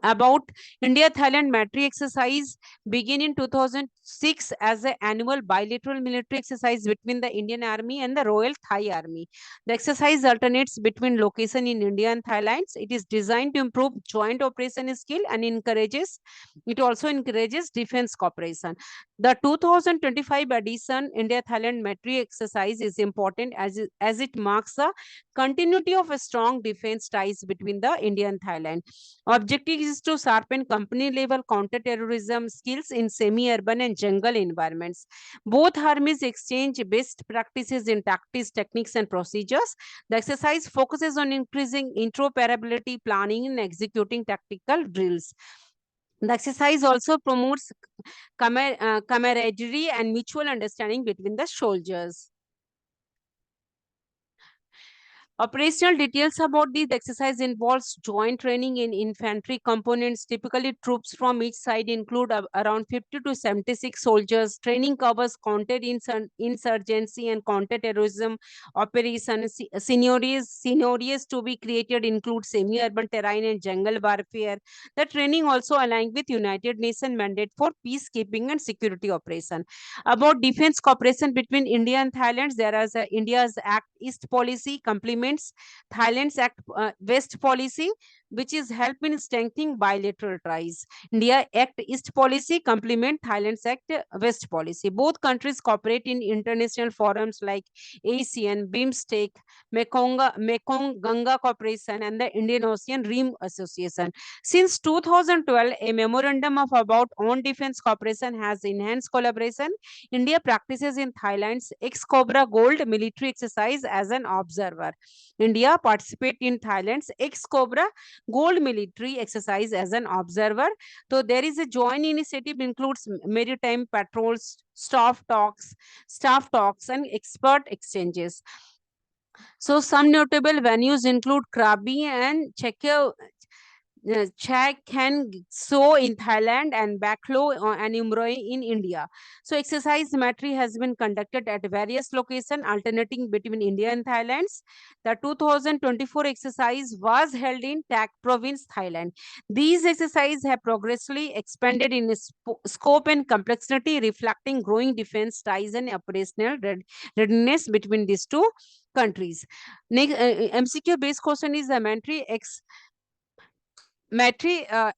About India-Thailand Maitri exercise began in 2006 as an annual bilateral military exercise between the Indian Army and the Royal Thai Army. The exercise alternates between location in India and Thailand. It is designed to improve joint operation skill and it also encourages defense cooperation. The 2025 edition India-Thailand Maitri exercise is important as it marks the continuity of a strong defense ties between the India and Thailand. Objective is to sharpen company level counter-terrorism skills in semi-urban and jungle environments. Both armies exchange best practices in tactics, techniques, and procedures. The exercise focuses on increasing interoperability, planning, and executing tactical drills. The exercise also promotes camaraderie and mutual understanding between the soldiers. Operational details about this exercise involves joint training in infantry components. Typically, troops from each side include around 50 to 76 soldiers. Training covers insurgency and counter-terrorism operations. Scenarios to be created include semi-urban terrain and jungle warfare. The training also aligned with United Nations mandate for peacekeeping and security operation. About defense cooperation between India and Thailand, there is India's Act East policy complements Thailand's Act West policy, which is help in strengthening bilateral ties. India Act East policy complement Thailand's Act West policy. Both countries cooperate in international forums like ASEAN, BIMSTEC, Mekong Ganga Cooperation, and the Indian Ocean Rim Association. Since 2012, a memorandum of about own defense cooperation has enhanced collaboration. India practices in Thailand's ex-Cobra Gold military exercise as an observer. India participates in Thailand's ex-Cobra Gold military exercise as an observer. So there is a joint initiative includes maritime patrols, staff talks, and expert exchanges. So some notable venues include Krabi and Chak Khan So in Thailand and Baklo and Umroi in India. So exercise matri has been conducted at various locations alternating between India and Thailand. The 2024 exercise was held in Tak province, Thailand. These exercises have progressively expanded in scope and complexity, reflecting growing defense ties and operational readiness between these two countries. Next, MCQ based question is the Matri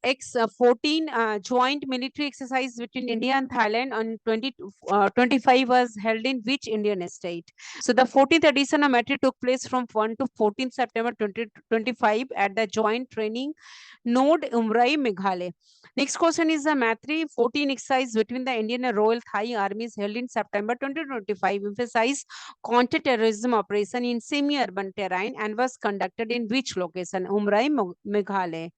X14 joint military exercise between India and Thailand on 2025 was held in which Indian state? So the 14th edition of Matri took place from 1 to 14 September 2025 at the joint training node Umrai, Meghalaya. Next question is the Matri 14 exercise between the Indian and Royal Thai armies held in September 2025 emphasized counter-terrorism operation in semi-urban terrain and was conducted in which location? Umrai, Meghalaya.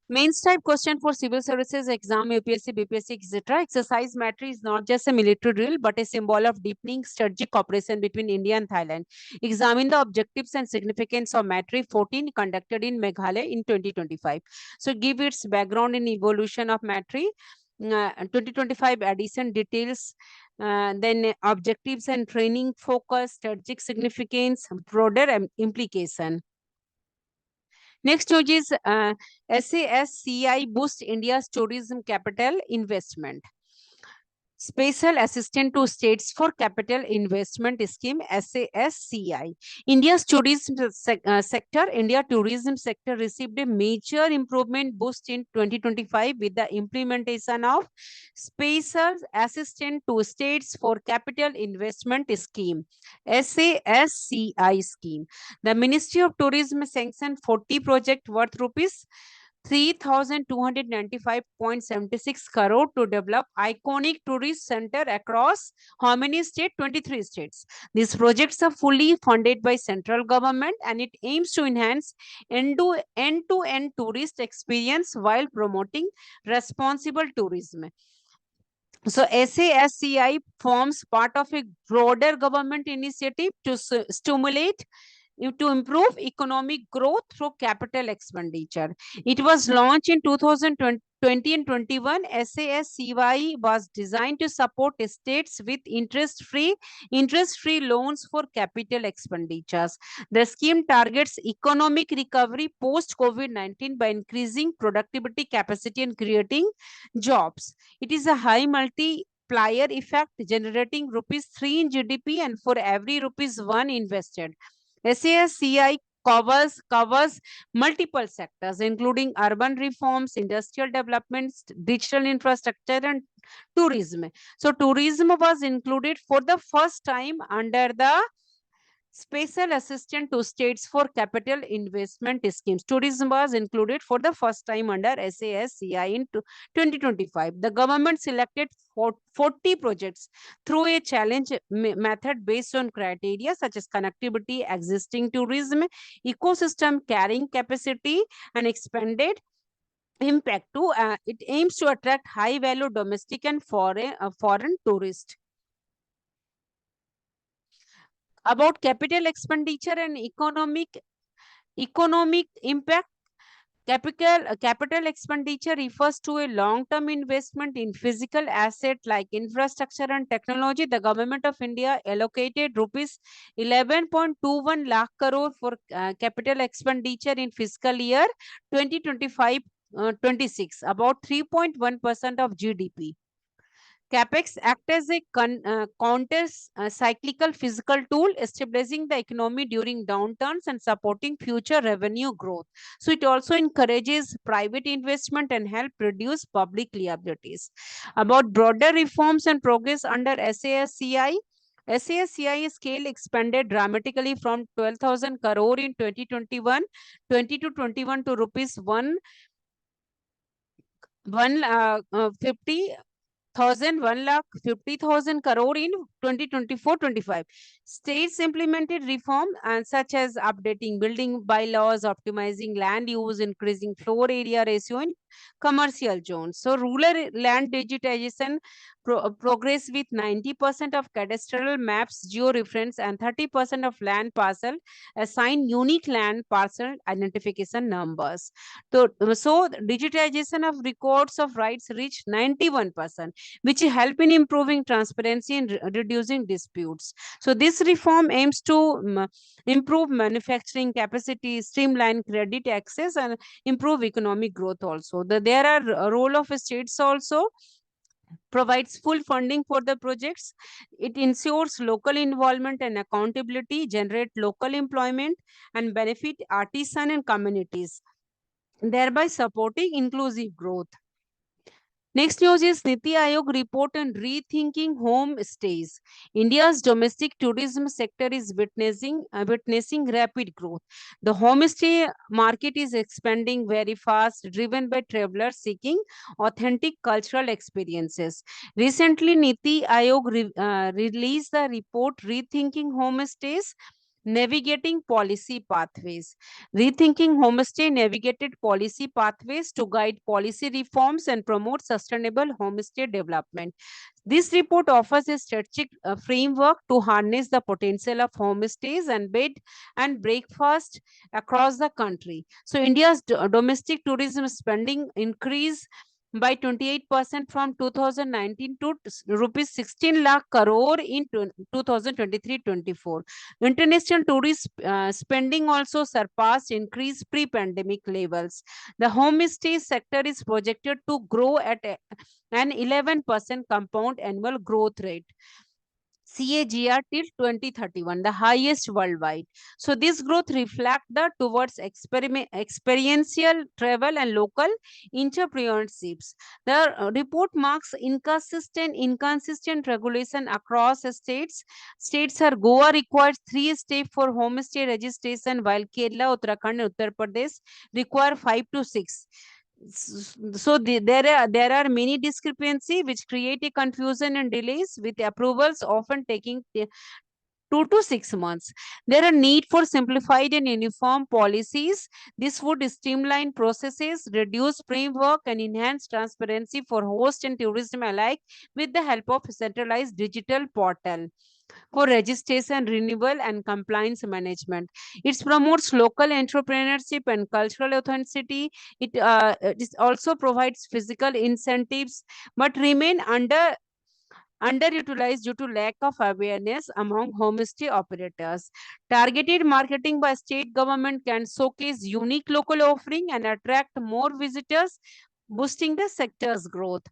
Mains type question for civil services exam, UPSC, BPSC, etc. Exercise matter is not just a military drill, but a symbol of deepening strategic cooperation between India and Thailand. Examine the objectives and significance of Matri 14 conducted in Meghalaya in 2025. So give its background in evolution of Matri. 2025 edition details, then objectives and training focus, strategic significance, broader implication. Next news is SASCI boost India's tourism capital investment. Special Assistant to States for Capital Investment Scheme, SASCI. India's tourism sector, India tourism sector received a major improvement boost in 2025 with the implementation of Special Assistant to States for Capital Investment Scheme, SASCI scheme. The Ministry of Tourism sanctioned 40 projects worth rupees 3,295.76 crore to develop iconic tourist center across how many states? 23 states. These projects are fully funded by central government and it aims to enhance end-to-end tourist experience while promoting responsible tourism. So SASCI forms part of a broader government initiative to stimulate to improve economic growth through capital expenditure. It was launched in 2020 and 21. SASCI was designed to support states with interest-free loans for capital expenditures. The scheme targets economic recovery post-COVID-19 by increasing productivity capacity and creating jobs. It is a high multiplier effect, generating rupees 3 in GDP and for every rupees 1 invested. SASCI covers multiple sectors, including urban reforms, industrial developments, digital infrastructure, and tourism. So tourism was included for the first time under the Special Assistant to States for Capital Investment Schemes. Tourism was included for the first time under SASCI in 2025. The government selected 40 projects through a challenge method based on criteria such as connectivity, existing tourism, ecosystem carrying capacity, and expanded impact. It aims to attract high value domestic and foreign tourists. About capital expenditure and economic impact. Capital expenditure refers to a long-term investment in physical asset like infrastructure and technology. The Government of India allocated rupees 11.21 lakh crore for capital expenditure in fiscal year 2025-26, about 3.1% of GDP. CapEx act as a counter cyclical physical tool, stabilizing the economy during downturns and supporting future revenue growth. So it also encourages private investment and help reduce public liabilities. About broader reforms and progress under SASCI. SASCI scale expanded dramatically from 12,000 crore in 2021 20 to 21 to rupees 1,50,000 crore in 2024-25. States implemented reform and such as updating building bylaws, optimizing land use, increasing floor area ratio in commercial zones. So rural land digitization progress with 90% of cadastral maps geo-reference and 30% of land parcel assign unique land parcel identification numbers. So digitization of records of rights reached 91%, which help in improving transparency and reducing disputes. So this reform aims to improve manufacturing capacity, streamline credit access, and improve economic growth also. There are a role of states also, provides full funding for the projects. It ensures local involvement and accountability, generate local employment, and benefit artisan and communities, thereby supporting inclusive growth. Next news is Niti Aayog report on rethinking home stays. India's domestic tourism sector is witnessing rapid growth. The homestay market is expanding very fast, driven by travelers seeking authentic cultural experiences. Recently, Niti Aayog released the report Rethinking Homestays, Navigating Policy Pathways. Rethinking Homestay navigated policy pathways to guide policy reforms and promote sustainable homestay development. This report offers a strategic framework to harness the potential of homestays and bed and breakfast across the country. So, India's domestic tourism spending increased by 28% from 2019 to rupees 16 lakh crore in 2023-24. International tourist spending also surpassed increased pre-pandemic levels. The homestay sector is projected to grow at an 11% compound annual growth rate. CAGR till 2031, the highest worldwide. So this growth reflects the towards experiential travel and local entrepreneurships. The report marks inconsistent regulation across states. States are Goa requires 3 steps for homestay registration, while Kerala, Uttarakhand, and Uttar Pradesh require 5 to 6. So there are many discrepancy which create a confusion and delays, with approvals often taking 2 to 6 months. There are need for simplified and uniform policies. This would streamline processes, reduce framework, and enhance transparency for host and tourism alike with the help of a centralized digital portal for registration, renewal, and compliance management. It promotes local entrepreneurship and cultural authenticity. It also provides physical incentives, but remain underutilized due to lack of awareness among homestay operators. Targeted marketing by state government can showcase unique local offering and attract more visitors, boosting the sector's growth.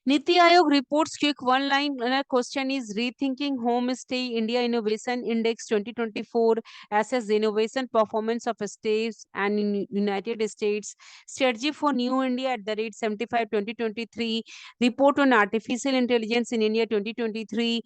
Niti Aayog reports quick one-line question is Rethinking Homestay India Innovation Index 2024 assess innovation performance of states and in United States. Strategy for New India at the rate 75 2023. Report on Artificial Intelligence in India 2023.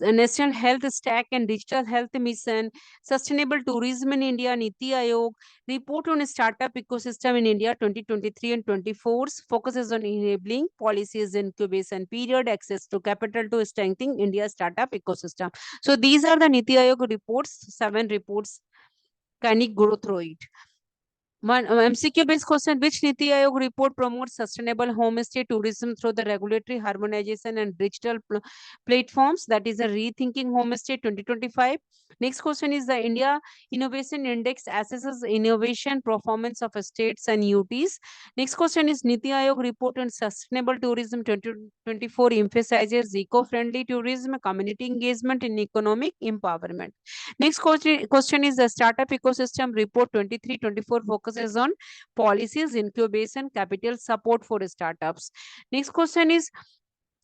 National Health Stack and Digital Health Mission. Sustainable Tourism in India, Niti Aayog. Report on Startup Ecosystem in India 2023 and 24 focuses on enabling policies, incubation period, access to capital to strengthening India's startup ecosystem. So these are the Niti Aayog reports, 7 reports. Can you go through it? One MCQ based question: which Niti Aayog report promotes sustainable homestay tourism through the regulatory harmonization and digital platforms? That is a Rethinking Homestay 2025. Next question is: the India Innovation Index assesses innovation performance of states and UTs. Next question is: Niti Aayog report on sustainable tourism 2024 emphasizes eco-friendly tourism, community engagement, and economic empowerment. Next question is: the Startup Ecosystem Report 23-24 focuses on policies, incubation, capital support for startups. Next question is: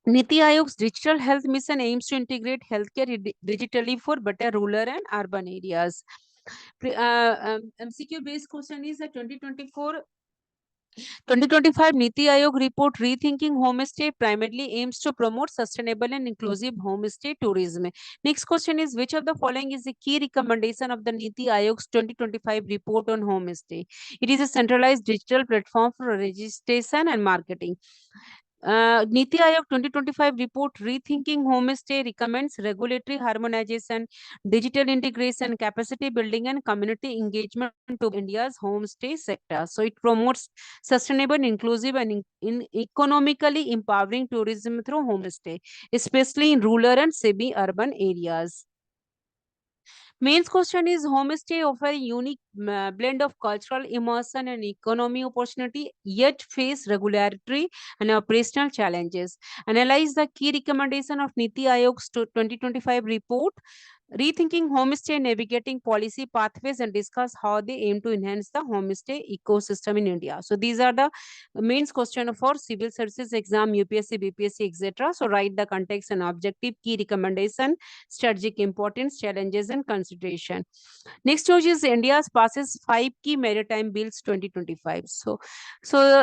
Niti Aayog's Digital Health Mission aims to integrate healthcare digitally for better rural and urban areas. MCQ based question is: the 2025 Niti Aayog report Rethinking Homestay primarily aims to promote sustainable and inclusive homestay tourism. Next question is: which of the following is a key recommendation of the Niti Aayog's 2025 report on homestay? It is a centralized digital platform for registration and marketing. Niti Aayog 2025 report Rethinking Homestay recommends regulatory harmonization, digital integration, capacity building, and community engagement to India's homestay sector. So it promotes sustainable, inclusive, and economically empowering tourism through homestay, especially in rural and semi-urban areas. Main question is: homestay offer a unique blend of cultural immersion and economy opportunity, yet face regulatory and operational challenges. Analyze the key recommendation of Niti Aayog's 2025 report, Rethinking Homestay, Navigating Policy Pathways, and discuss how they aim to enhance the homestay ecosystem in India. So these are the main question for civil services exam, UPSC, BPSC, etc. So write the context and objective, key recommendation, strategic importance, challenges, and consideration. Next stage is India's passes 5 key maritime bills 2025. So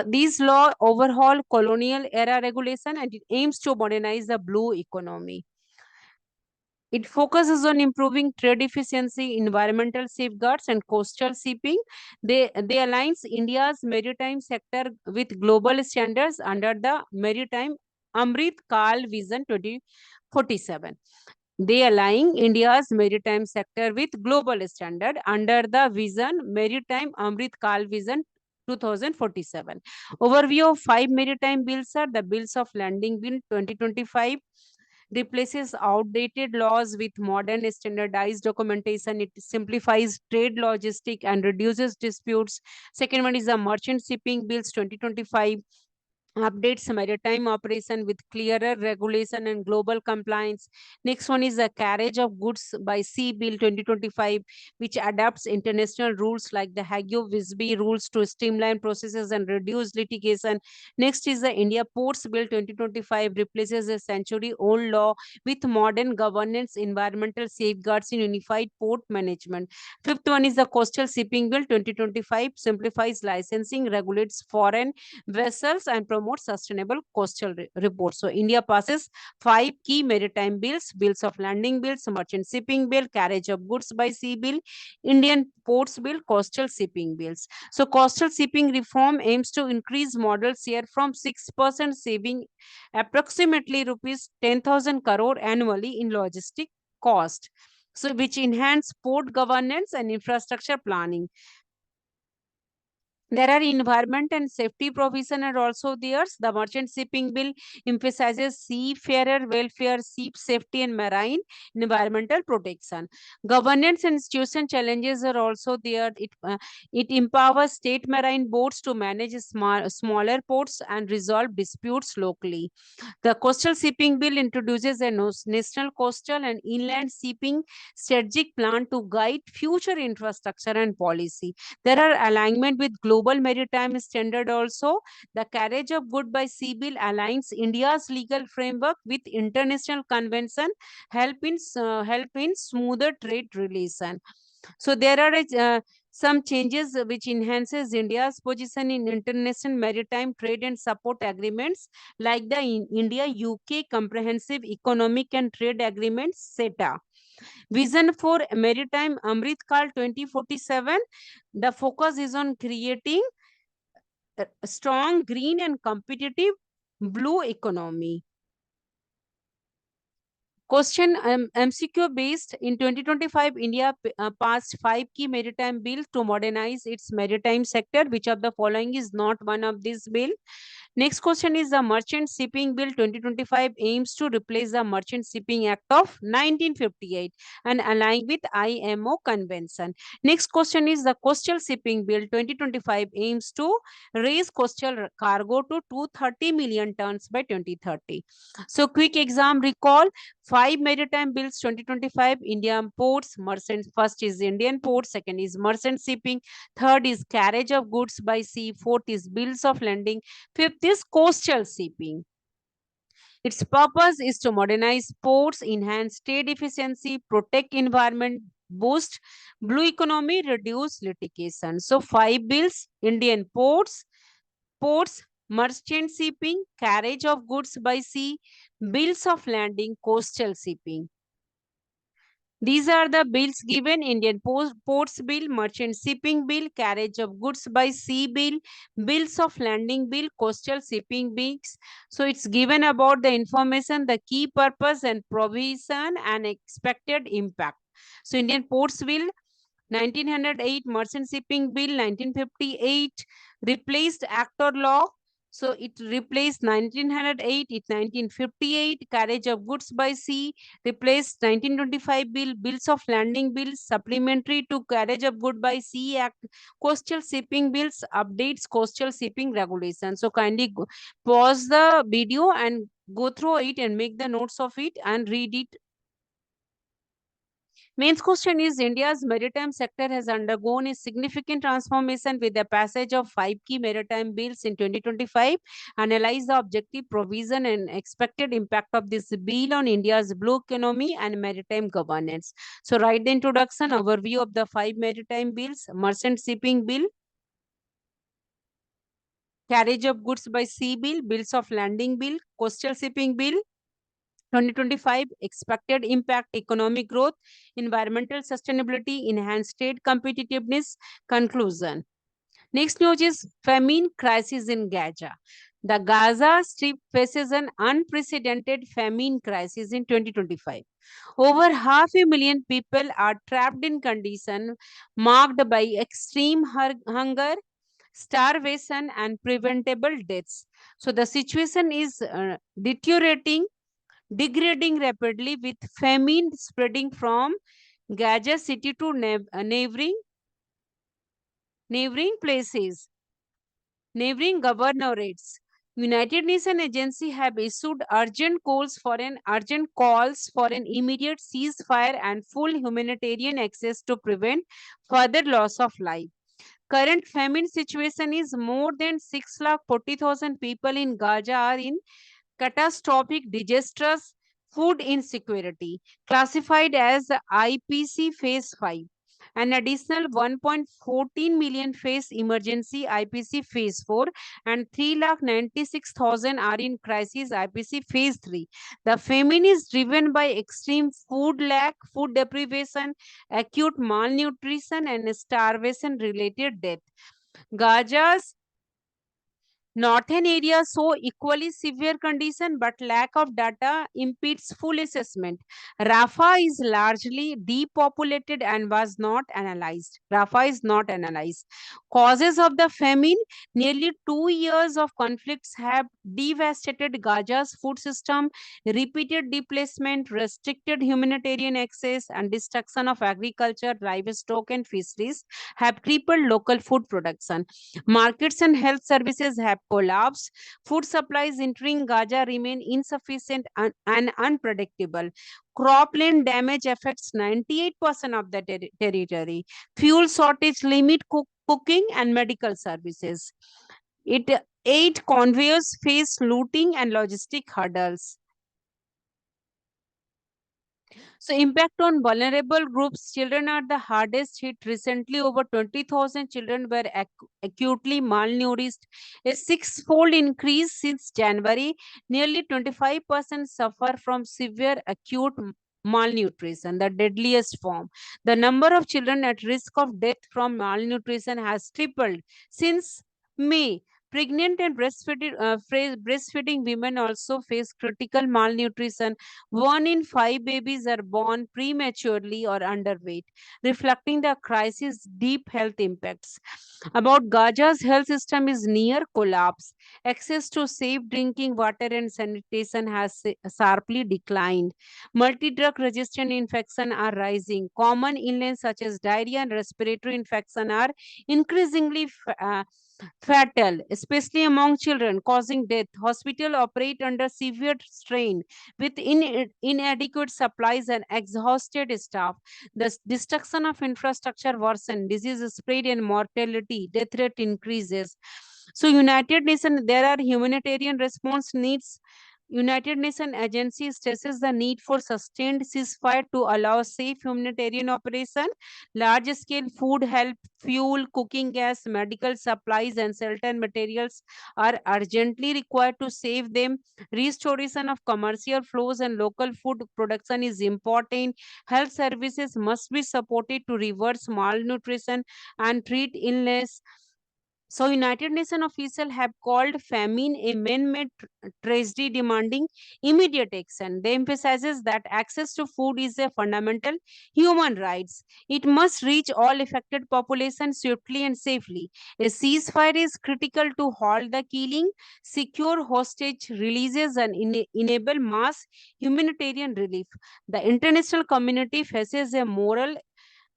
these law overhaul colonial era regulation and it aims to modernize the blue economy. It focuses on improving trade efficiency, environmental safeguards, and coastal shipping. They aligns India's maritime sector with global standards under the Maritime Amrit Kal Vision 2047. They align India's maritime sector with global standard under the Vision Maritime Amrit Kal Vision 2047. Overview of 5 maritime bills are: the Bills of Landing Bill 2025 replaces outdated laws with modern standardized documentation. It simplifies trade logistic and reduces disputes. Second one is the Merchant Shipping Bills 2025 updates maritime operation with clearer regulation and global compliance. Next one is the Carriage of Goods by Sea Bill 2025, which adapts international rules like the Hague-Visby rules to streamline processes and reduce litigation. Next is the India Ports Bill 2025, replaces a century-old law with modern governance, environmental safeguards in unified port management. Fifth one is the Coastal Shipping Bill 2025, simplifies licensing, regulates foreign vessels, and promote sustainable coastal reports. So India passes 5 key maritime bills: Bills of Landing Bills, Merchant Shipping Bill, Carriage of Goods by Sea Bill, Indian Ports Bill, Coastal Shipping Bills. So coastal shipping reform aims to increase modal share from 6%, saving approximately rupees 10,000 crore annually in logistic cost. So which enhance port governance and infrastructure planning. There are environment and safety provision are also there. The Merchant Shipping Bill emphasizes seafarer welfare, ship safety, and marine environmental protection. Governance and institution challenges are also there. It empowers state marine boards to manage smaller ports and resolve disputes locally. The Coastal Shipping Bill introduces a national coastal and inland shipping strategic plan to guide future infrastructure and policy. There are alignment with global maritime standard also. The Carriage of Goods by Sea Bill aligns India's legal framework with international convention, help in smoother trade relation. So there are some changes which enhances India's position in international maritime trade and support agreements like the India-UK Comprehensive Economic and Trade Agreement (CETA). Vision for Maritime Amrit Kal 2047. The focus is on creating a strong green and competitive blue economy. Question MCQ based. In 2025, India passed 5 key maritime bills to modernize its maritime sector. Which of the following is not one of these bill? Next question is the Merchant Shipping Bill 2025 aims to replace the Merchant Shipping Act of 1958 and align with IMO convention. Next question is the Coastal Shipping Bill 2025 aims to raise coastal cargo to 230 million tons by 2030. So quick exam recall. 5 maritime bills 2025. Indian ports, merchant. First is Indian port, second is merchant shipping, third is carriage of goods by sea, fourth is bills of landing, fifth is coastal shipping. Its purpose is to modernize ports, enhance trade efficiency, protect environment, boost blue economy, reduce litigation. So 5 bills: Indian ports, merchant shipping, carriage of goods by sea, bills of landing, coastal shipping. These are the bills given: Indian Ports Bill, Merchant Shipping Bill, Carriage of Goods by Sea Bill, Bills of Landing Bill, Coastal Shipping Bills. So it's given about the information, the key purpose and provision and expected impact. So Indian Ports Bill 1908, Merchant Shipping Bill 1958 replaced Act or Law. So it replaced 1908, it 1958, Carriage of Goods by Sea, replaced 1925 Bill, Bills of Landing Bills, supplementary to Carriage of Goods by Sea Act, Coastal Shipping Bills, updates coastal shipping regulations. So kindly pause the video and go through it and make the notes of it and read it. Main question is India's maritime sector has undergone a significant transformation with the passage of 5 key maritime bills in 2025. Analyze the objective, provision and expected impact of this bill on India's blue economy and maritime governance. So write the introduction, overview of the 5 maritime bills: Merchant Shipping Bill, Carriage of Goods by Sea Bill, Bills of Landing Bill, Coastal Shipping Bill, 2025 expected impact: economic growth, environmental sustainability, enhanced trade competitiveness. Conclusion. Next news is famine crisis in Gaza. The Gaza Strip faces an unprecedented famine crisis in 2025. Over 500,000 people are trapped in conditions marked by extreme hunger, starvation, and preventable deaths. So the situation is degrading rapidly, with famine spreading from Gaza City to neighboring places, neighboring governorates. United Nations agency have issued urgent calls for an immediate ceasefire and full humanitarian access to prevent further loss of life. Current famine situation is more than 640,000 people in Gaza are in catastrophic, disastrous food insecurity, classified as IPC Phase 5. An additional 1.14 million face emergency IPC Phase 4 and 396,000 are in crisis IPC Phase 3. The famine is driven by extreme food lack, food deprivation, acute malnutrition, and starvation related death. Gaza's northern areas show equally severe condition, but lack of data impedes full assessment. Rafah is largely depopulated and was not analyzed. Rafah is not analyzed. Causes of the famine: nearly 2 years of conflicts have devastated Gaza's food system. Repeated displacement, restricted humanitarian access, and destruction of agriculture, livestock, and fisheries have crippled local food production. Markets and health services have collapsed. Food supplies entering Gaza remain insufficient and unpredictable. Cropland damage affects 98% of the territory. Fuel shortage limit cooking and medical services. Aid conveyors face looting and logistic hurdles. So impact on vulnerable groups. Children are the hardest hit. Recently, over 20,000 children were acutely malnourished, a six-fold increase since January. Nearly 25% suffer from severe acute malnutrition, the deadliest form. The number of children at risk of death from malnutrition has tripled since May. Pregnant and breastfeeding women also face critical malnutrition. 1 in 5 babies are born prematurely or underweight, reflecting the crisis' deep health impacts. About Gaza's health system is near collapse. Access to safe drinking water and sanitation has sharply declined. Multi-drug resistant infections are rising. Common illness such as diarrhea and respiratory infection are increasingly fatal, especially among children, causing death. Hospitals operate under severe strain with inadequate supplies and exhausted staff. The destruction of infrastructure worsens, disease spread and mortality, death rate increases. So United Nations, there are humanitarian response needs. United Nations agency stresses the need for sustained ceasefire to allow safe humanitarian operation. Large scale food help, fuel, cooking gas, medical supplies, and certain materials are urgently required to save them. Restoration of commercial flows and local food production is important. Health services must be supported to reverse malnutrition and treat illness. So, United Nations officials have called famine a man-made tragedy demanding immediate action. They emphasizes that access to food is a fundamental human rights. It must reach all affected populations swiftly and safely. A ceasefire is critical to halt the killing, secure hostage releases, and enable mass humanitarian relief. The international community faces a moral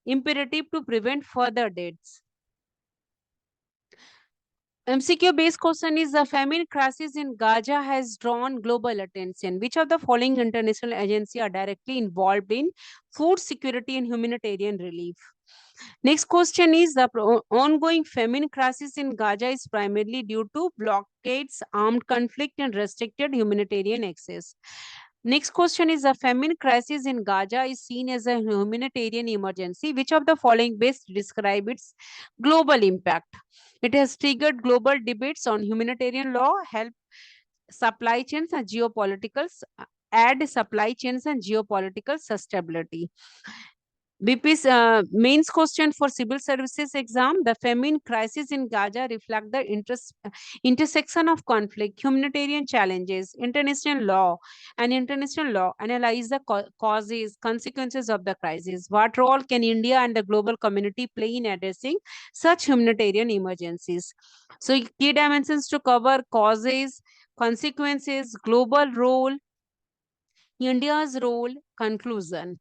imperative to prevent further deaths. MCQ based question is the famine crisis in Gaza has drawn global attention. Which of the following international agencies are directly involved in food security and humanitarian relief? Next question is the ongoing famine crisis in Gaza is primarily due to blockades, armed conflict, and restricted humanitarian access. Next question is the famine crisis in Gaza is seen as a humanitarian emergency. Which of the following best describe its global impact? It has triggered global debates on humanitarian law, help supply chains and geopolitical add supply chains and geopolitical sustainability. BP's mains question for civil services exam, the famine crisis in Gaza reflect the intersection of conflict, humanitarian challenges, international law analyze the causes, consequences of the crisis. What role can India and the global community play in addressing such humanitarian emergencies? So key dimensions to cover causes, consequences, global role, India's role, conclusion.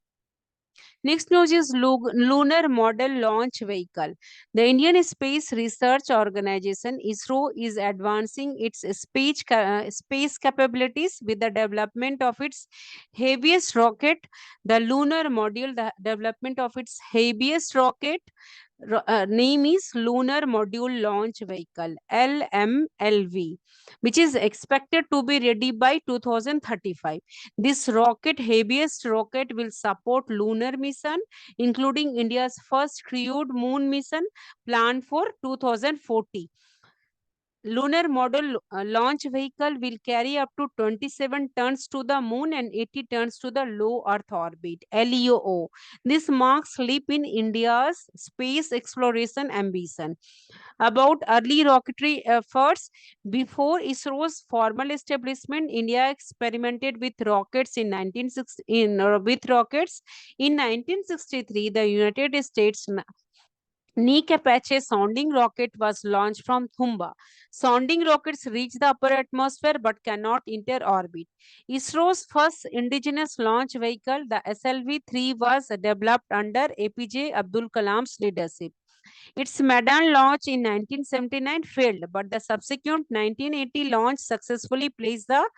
Next news is Lunar Model Launch Vehicle. The Indian Space Research Organization ISRO is advancing its space capabilities with the development of its heaviest rocket, the lunar module. The development of its heaviest rocket name is Lunar Module Launch Vehicle LMLV, which is expected to be ready by 2035. This rocket, heaviest rocket, will support lunar mission, including India's first crewed moon mission planned for 2040. Lunar Module Launch Vehicle will carry up to 27 tons to the moon and 80 tons to the low Earth orbit, LEO. This marks leap in India's space exploration ambition. About early rocketry efforts, before ISRO's formal establishment, India experimented with rockets in 1963. The United States Nick Apache sounding rocket was launched from Thumba. Sounding rockets reach the upper atmosphere but cannot enter orbit. ISRO's first indigenous launch vehicle, the SLV-3, was developed under APJ Abdul Kalam's leadership. Its maiden launch in 1979 failed, but the subsequent 1980 launch successfully placed the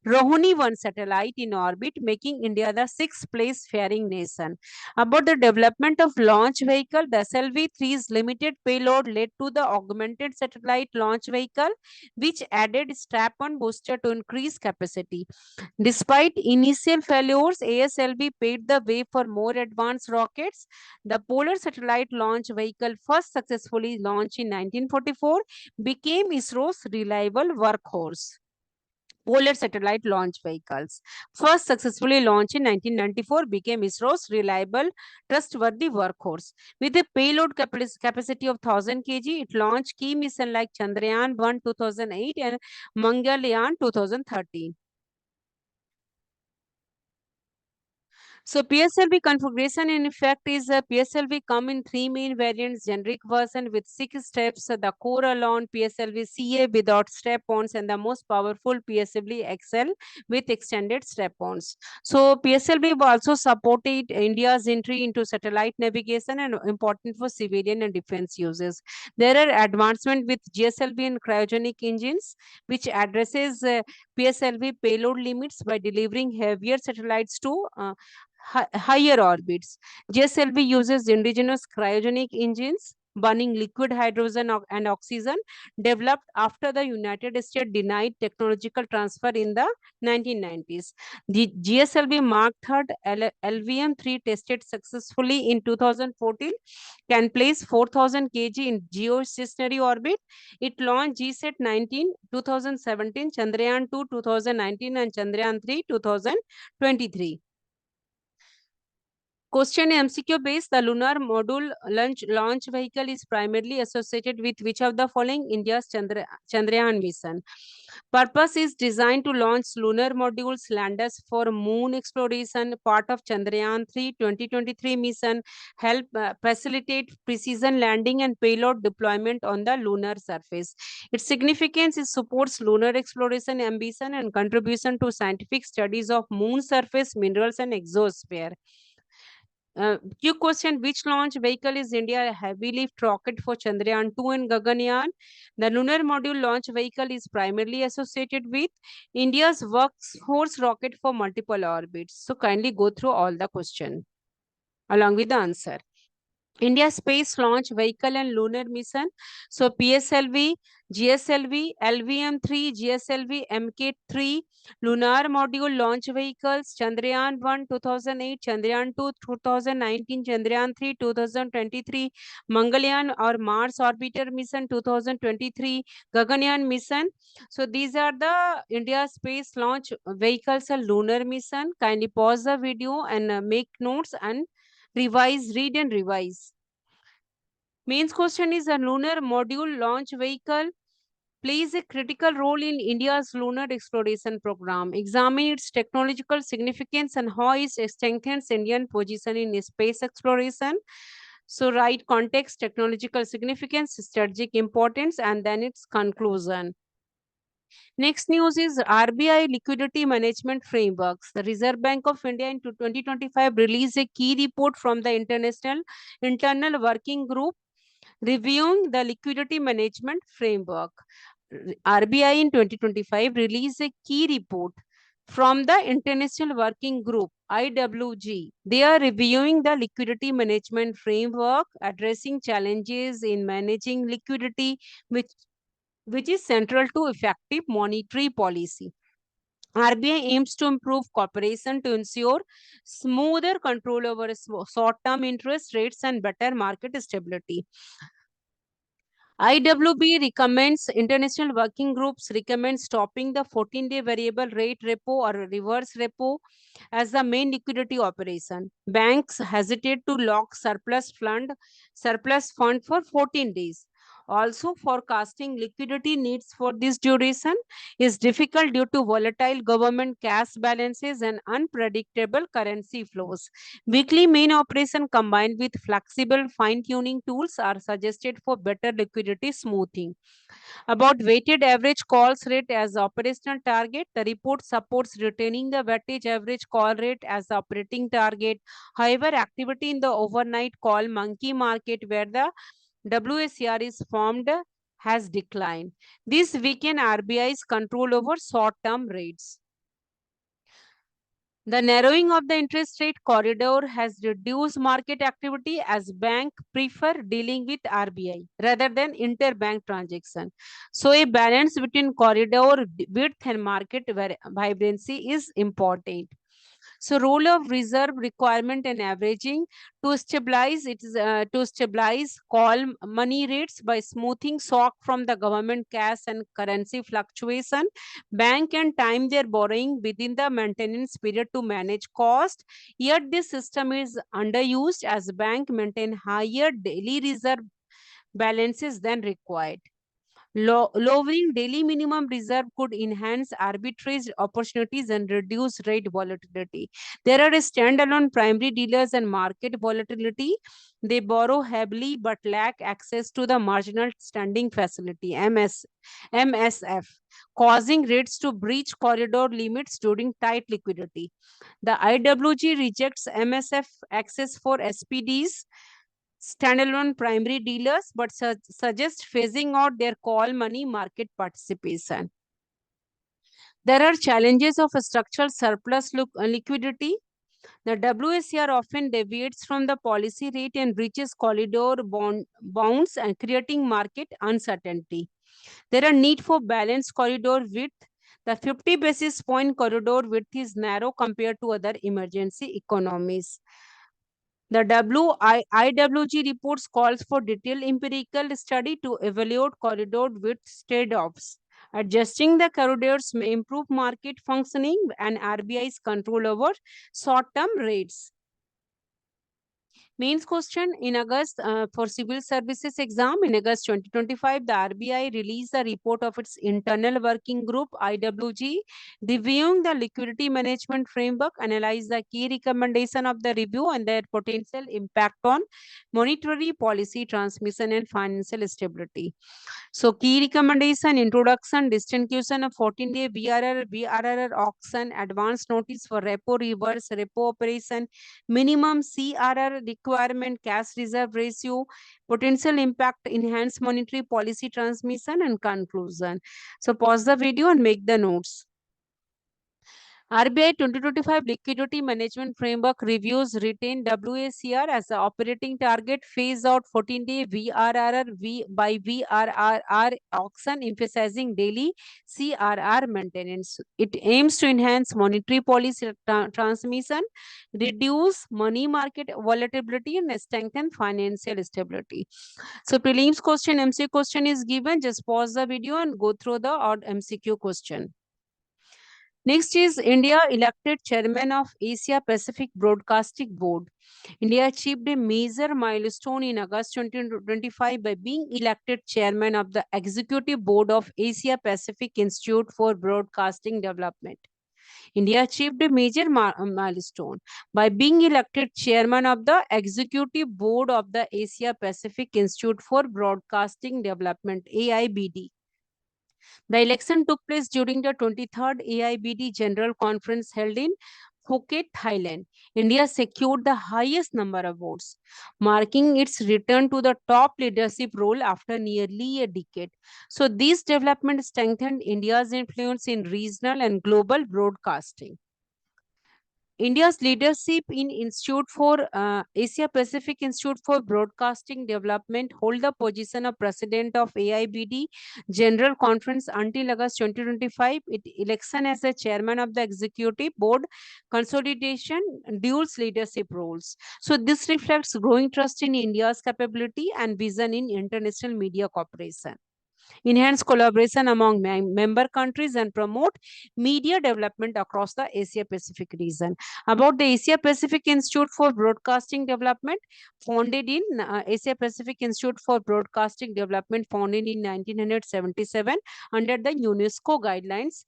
Rohini-1 satellite in orbit, making India the sixth place faring nation. About the development of launch vehicle, the SLV-3's limited payload led to the augmented satellite launch vehicle, which added strap-on booster to increase capacity. Despite initial failures, ASLV paved the way for more advanced rockets. The Polar Satellite Launch Vehicle, first successfully launched in 1944, became ISRO's reliable workhorse. polar satellite launch vehicles. First successfully launched in 1994, became ISRO's reliable, trustworthy workhorse. With a payload capacity of 1000 kg, it launched key missions like Chandrayaan-1 2008 and Mangalyaan 2013. So PSLV configuration in effect is a PSLV come in three main variants, generic version with 6 steps, the core alone, PSLV CA without strap-ons, and the most powerful PSLV XL with extended strap-ons. So PSLV also supported India's entry into satellite navigation and important for civilian and defense uses. There are advancements with GSLV and cryogenic engines, which addresses PSLV payload limits by delivering heavier satellites to higher orbits. JSLV uses indigenous cryogenic engines burning liquid hydrogen and oxygen developed after the United States denied technological transfer in the 1990s. The GSLV Mark III LVM-3 tested successfully in 2014 can place 4000 kg in geostationary orbit. It launched GSAT 19 2017, Chandrayaan 2 2019 and Chandrayaan 3 2023. Question MCQ based. The lunar module launch vehicle is primarily associated with which of the following? India's Chandrayaan mission. Purpose is designed to launch lunar modules landers for moon exploration. Part of Chandrayaan 3 2023 mission. Help facilitate precision landing and payload deployment on the lunar surface. Its significance is supports lunar exploration ambition and contribution to scientific studies of moon surface minerals and exosphere. Q question, which launch vehicle is India heavy lift rocket for Chandrayaan 2 and Gaganyaan? The lunar module launch vehicle is primarily associated with India's workhorse rocket for multiple orbits. So kindly go through all the question along with the answer. India Space Launch Vehicle and Lunar Mission. So PSLV, GSLV, LVM-3, GSLV, MK-3, Lunar Module Launch Vehicles, Chandrayaan-1 2008, Chandrayaan-2 2019, Chandrayaan-3 2023, Mangalyaan or Mars Orbiter Mission 2023, Gaganyaan Mission. So these are the India Space Launch Vehicles and Lunar Mission. Kindly pause the video and make notes and read and revise. Mains question is, a lunar module launch vehicle plays a critical role in India's lunar exploration program. Examine its technological significance and how it strengthens Indian position in space exploration. So write context, technological significance, strategic importance, and then its conclusion. Next news is RBI liquidity management frameworks. The Reserve Bank of India in 2025 released a key report from the internal working group reviewing the liquidity management framework. RBI in 2025 released a key report from the International Working Group, IWG. They are reviewing the liquidity management framework, addressing challenges in managing liquidity, which is central to effective monetary policy. RBI aims to improve cooperation to ensure smoother control over short-term interest rates and better market stability. IWB recommends, International Working Groups recommend stopping the 14-day variable rate repo or reverse repo as the main liquidity operation. Banks hesitate to lock surplus fund for 14 days. Also, forecasting liquidity needs for this duration is difficult due to volatile government cash balances and unpredictable currency flows. Weekly main operation combined with flexible fine-tuning tools are suggested for better liquidity smoothing. About weighted average calls rate as operational target, the report supports retaining the weighted average call rate as the operating target. However, activity in the overnight call monkey market where the WSCR is formed has declined. This weaken RBI's control over short-term rates. The narrowing of the interest rate corridor has reduced market activity as banks prefer dealing with RBI rather than interbank transaction. So a balance between corridor width and market vibrancy is important. So role of reserve requirement and averaging to stabilize call money rates by smoothing shock from the government cash and currency fluctuation. Bank can time their borrowing within the maintenance period to manage cost. Yet this system is underused as bank maintain higher daily reserve balances than required. Lowering daily minimum reserve could enhance arbitrage opportunities and reduce rate volatility. There are standalone primary dealers and market volatility. They borrow heavily but lack access to the marginal standing facility (MSF), causing rates to breach corridor limits during tight liquidity. The IWG rejects MSF access for SPDs, standalone primary dealers, but suggest phasing out their call money market participation. There are challenges of a structural surplus liquidity. The WSCR often deviates from the policy rate and reaches corridor bounds and creating market uncertainty. There are need for balanced corridor width. The 50 basis point corridor width is narrow compared to other emergency economies. The IWG reports calls for detailed empirical study to evaluate corridor width trade-offs. Adjusting the corridors may improve market functioning and RBI's control over short-term rates. Mains question in August for civil services exam in August 2025, the RBI released a report of its internal working group IWG, reviewing the liquidity management framework, analyzed the key recommendation of the review and their potential impact on monetary policy transmission and financial stability. So key recommendation, introduction, distribution of 14-day BRR auction, advance notice for repo reverse, repo operation, minimum CRR requirement, cash reserve ratio, potential impact, enhanced monetary policy transmission, and conclusion. So pause the video and make the notes. RBI 2025 Liquidity Management Framework reviews retain WSCR as the operating target, phase out 14-day VRR by VRR auction, emphasizing daily CRR maintenance. It aims to enhance monetary policy transmission, reduce money market volatility, and strengthen financial stability. So prelims question, MCQ question is given. Just pause the video and go through the odd MCQ question. Next is India elected chairman of Asia Pacific Broadcasting Board. India achieved a major milestone in August 2025 by being elected chairman of the Executive Board of Asia Pacific Institute for Broadcasting Development. India achieved a major milestone by being elected chairman of the Executive Board of the Asia Pacific Institute for Broadcasting Development, AIBD. The election took place during the 23rd AIBD General Conference held in Phuket, Thailand. India secured the highest number of votes, marking its return to the top leadership role after nearly a decade. So, these developments strengthened India's influence in regional and global broadcasting. India's leadership in Asia Pacific Institute for Broadcasting Development hold the position of president of AIBD General Conference until August 2025. Election as the chairman of the executive board, consolidation, dual leadership roles. So this reflects growing trust in India's capability and vision in international media cooperation, enhance collaboration among member countries, and promote media development across the Asia Pacific region. About the Asia Pacific Institute for Broadcasting Development, founded in Asia Pacific Institute for Broadcasting Development, founded in 1977 under the UNESCO guidelines.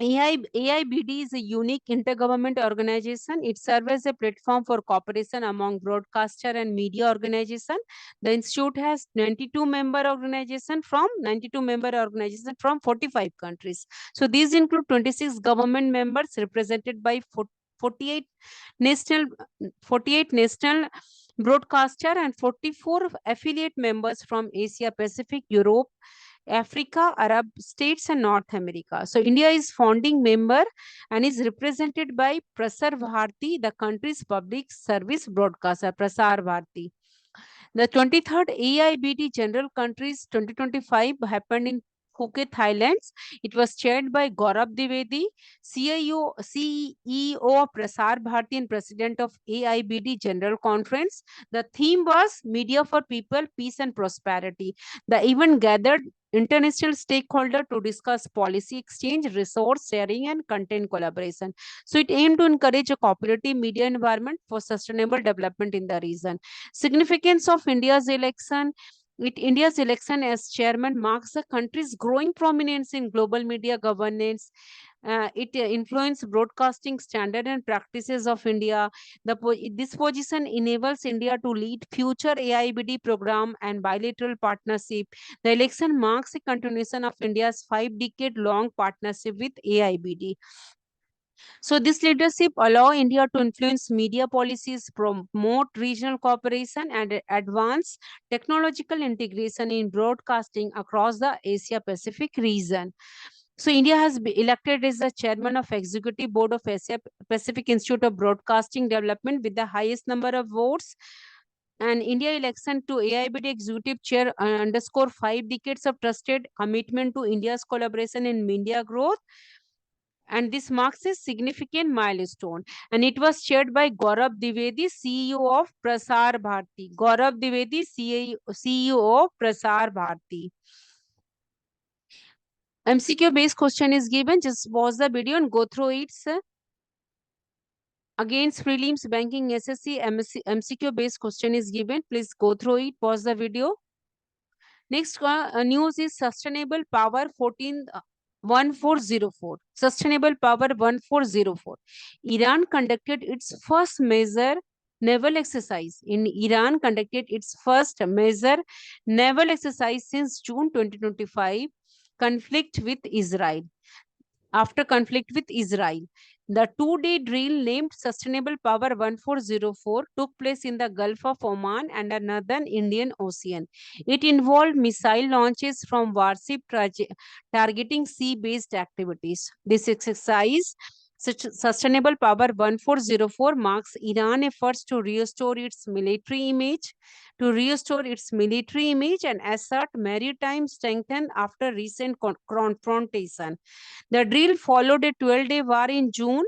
AIBD is a unique intergovernment organization. It serves as a platform for cooperation among broadcaster and media organizations. The institute has 92 member organizations from 45 countries. So these include 26 government members represented by 48 national broadcaster and 44 affiliate members from Asia Pacific, Europe, Africa, Arab states, and North America. So India is founding member and is represented by Prasar Bharati, the country's public service broadcaster, Prasar Bharati. The 23rd AIBD General Countries 2025 happened in Phuket, Thailand. It was chaired by Gaurav Dwivedi, CEO of Prasar Bharati and President of AIBD General Conference. The theme was Media for People, Peace and Prosperity. The event gathered international stakeholders to discuss policy exchange, resource sharing, and content collaboration. So it aimed to encourage a cooperative media environment for sustainable development in the region. Significance of India's election as chairman marks the country's growing prominence in global media governance. It influences broadcasting standard and practices of India. This position enables India to lead future AIBD program and bilateral partnership. The election marks a continuation of India's 5-decade-long partnership with AIBD. So this leadership allow India to influence media policies, promote regional cooperation, and advance technological integration in broadcasting across the Asia Pacific region. So India has been elected as the chairman of Executive Board of Asia Pacific Institute of Broadcasting Development with the highest number of votes. And India election to AIBD Executive Chair underscore 5 decades of trusted commitment to India's collaboration in media growth, and this marks a significant milestone. And it was chaired by Gaurav Dwivedi, CEO of Prasar Bharati. Gaurav Dwivedi, CEO of Prasar Bharati. MCQ based question is given. Just pause the video and go through it. Against prelims, banking, SSC, MCQ based question is given. Please go through it. Pause the video. Next news is Sustainable Power 1404. Sustainable Power 1404. Iran conducted its first major naval exercise. Iran conducted its first major naval exercise since June 2025. Conflict with Israel. After conflict with Israel, the 2-day drill named Sustainable Power 1404 took place in the Gulf of Oman and the northern Indian Ocean. It involved missile launches from warship targeting sea-based activities. This exercise, Sustainable Power 1404, marks Iran's efforts to restore its military image, and assert maritime strength after recent confrontation. The drill followed a 12-day war in June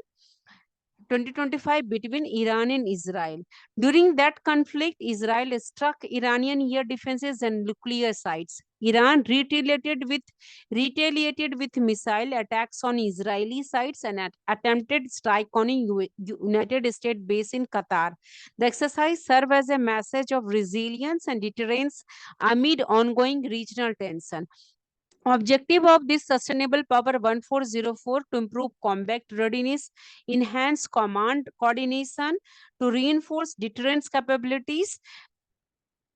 2025 between Iran and Israel. During that conflict, Israel struck Iranian air defenses and nuclear sites. Iran retaliated with missile attacks on Israeli sites and attempted strike on a United States base in Qatar. The exercise served as a message of resilience and deterrence amid ongoing regional tension. Objective of this Sustainable Power 1404 to improve combat readiness, enhance command coordination, to reinforce deterrence capabilities,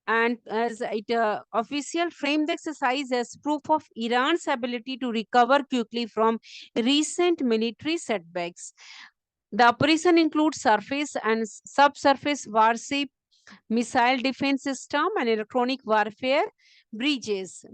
and as it official framed the exercise as proof of Iran's ability to recover quickly from recent military setbacks. The operation includes surface and subsurface warship, missile defense system, and electronic warfare brigades,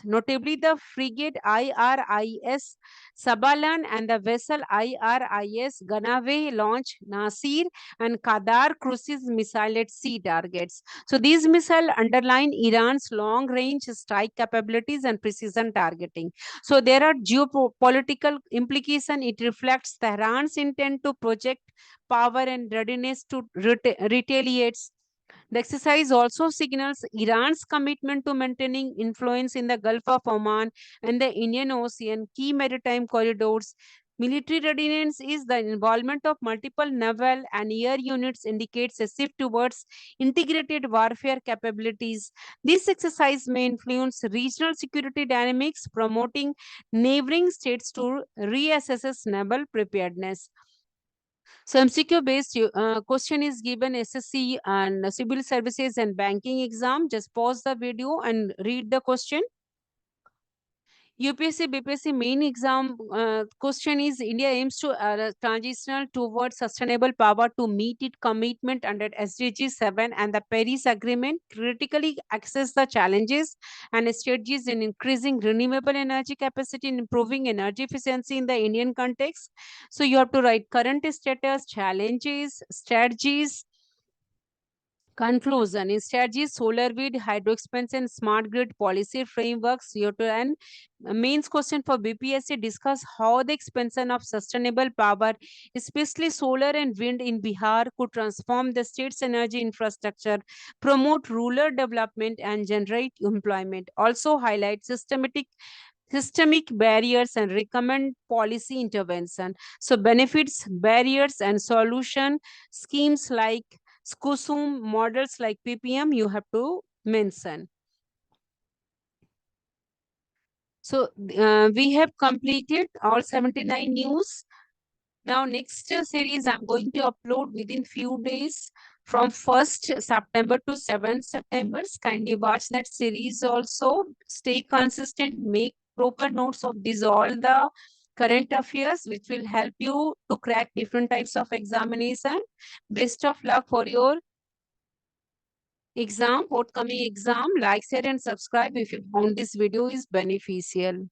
notably the frigate IRIS Sabalan and the vessel IRIS Ganave launch Nasir and Qadar cruises missile at sea targets. So these missiles underline Iran's long-range strike capabilities and precision targeting. So there are geopolitical implications. It reflects Tehran's intent to project power and readiness to retaliate. The exercise also signals Iran's commitment to maintaining influence in the Gulf of Oman and the Indian Ocean, key maritime corridors. Military readiness is the involvement of multiple naval and air units indicates a shift towards integrated warfare capabilities. This exercise may influence regional security dynamics, promoting neighboring states to reassess naval preparedness. So MCQ based question is given SSC and civil services and banking exam. Just pause the video and read the question. UPSC BPSC main exam question is India aims to transitional towards sustainable power to meet its commitment under SDG 7 and the Paris Agreement, critically access the challenges and strategies in increasing renewable energy capacity and improving energy efficiency in the Indian context. So you have to write current status, challenges, strategies, Conclusion in strategies, SolarWind, hydro expansion, smart grid policy frameworks, CO2 and mains question for BPSC discuss how the expansion of sustainable power, especially solar and wind in Bihar, could transform the state's energy infrastructure, promote rural development, and generate employment. Also highlight systemic barriers and recommend policy intervention. So benefits, barriers, and solution schemes like SCUSUM models like PPM you have to mention. So we have completed all 79 news. Now next series I'm going to upload within few days from 1st September to 7th September. Kindly watch that series also. Stay consistent, make proper notes of these all the current affairs which will help you to crack different types of examination. Best of luck for your forthcoming exam. Like, share and subscribe if you found this video is beneficial.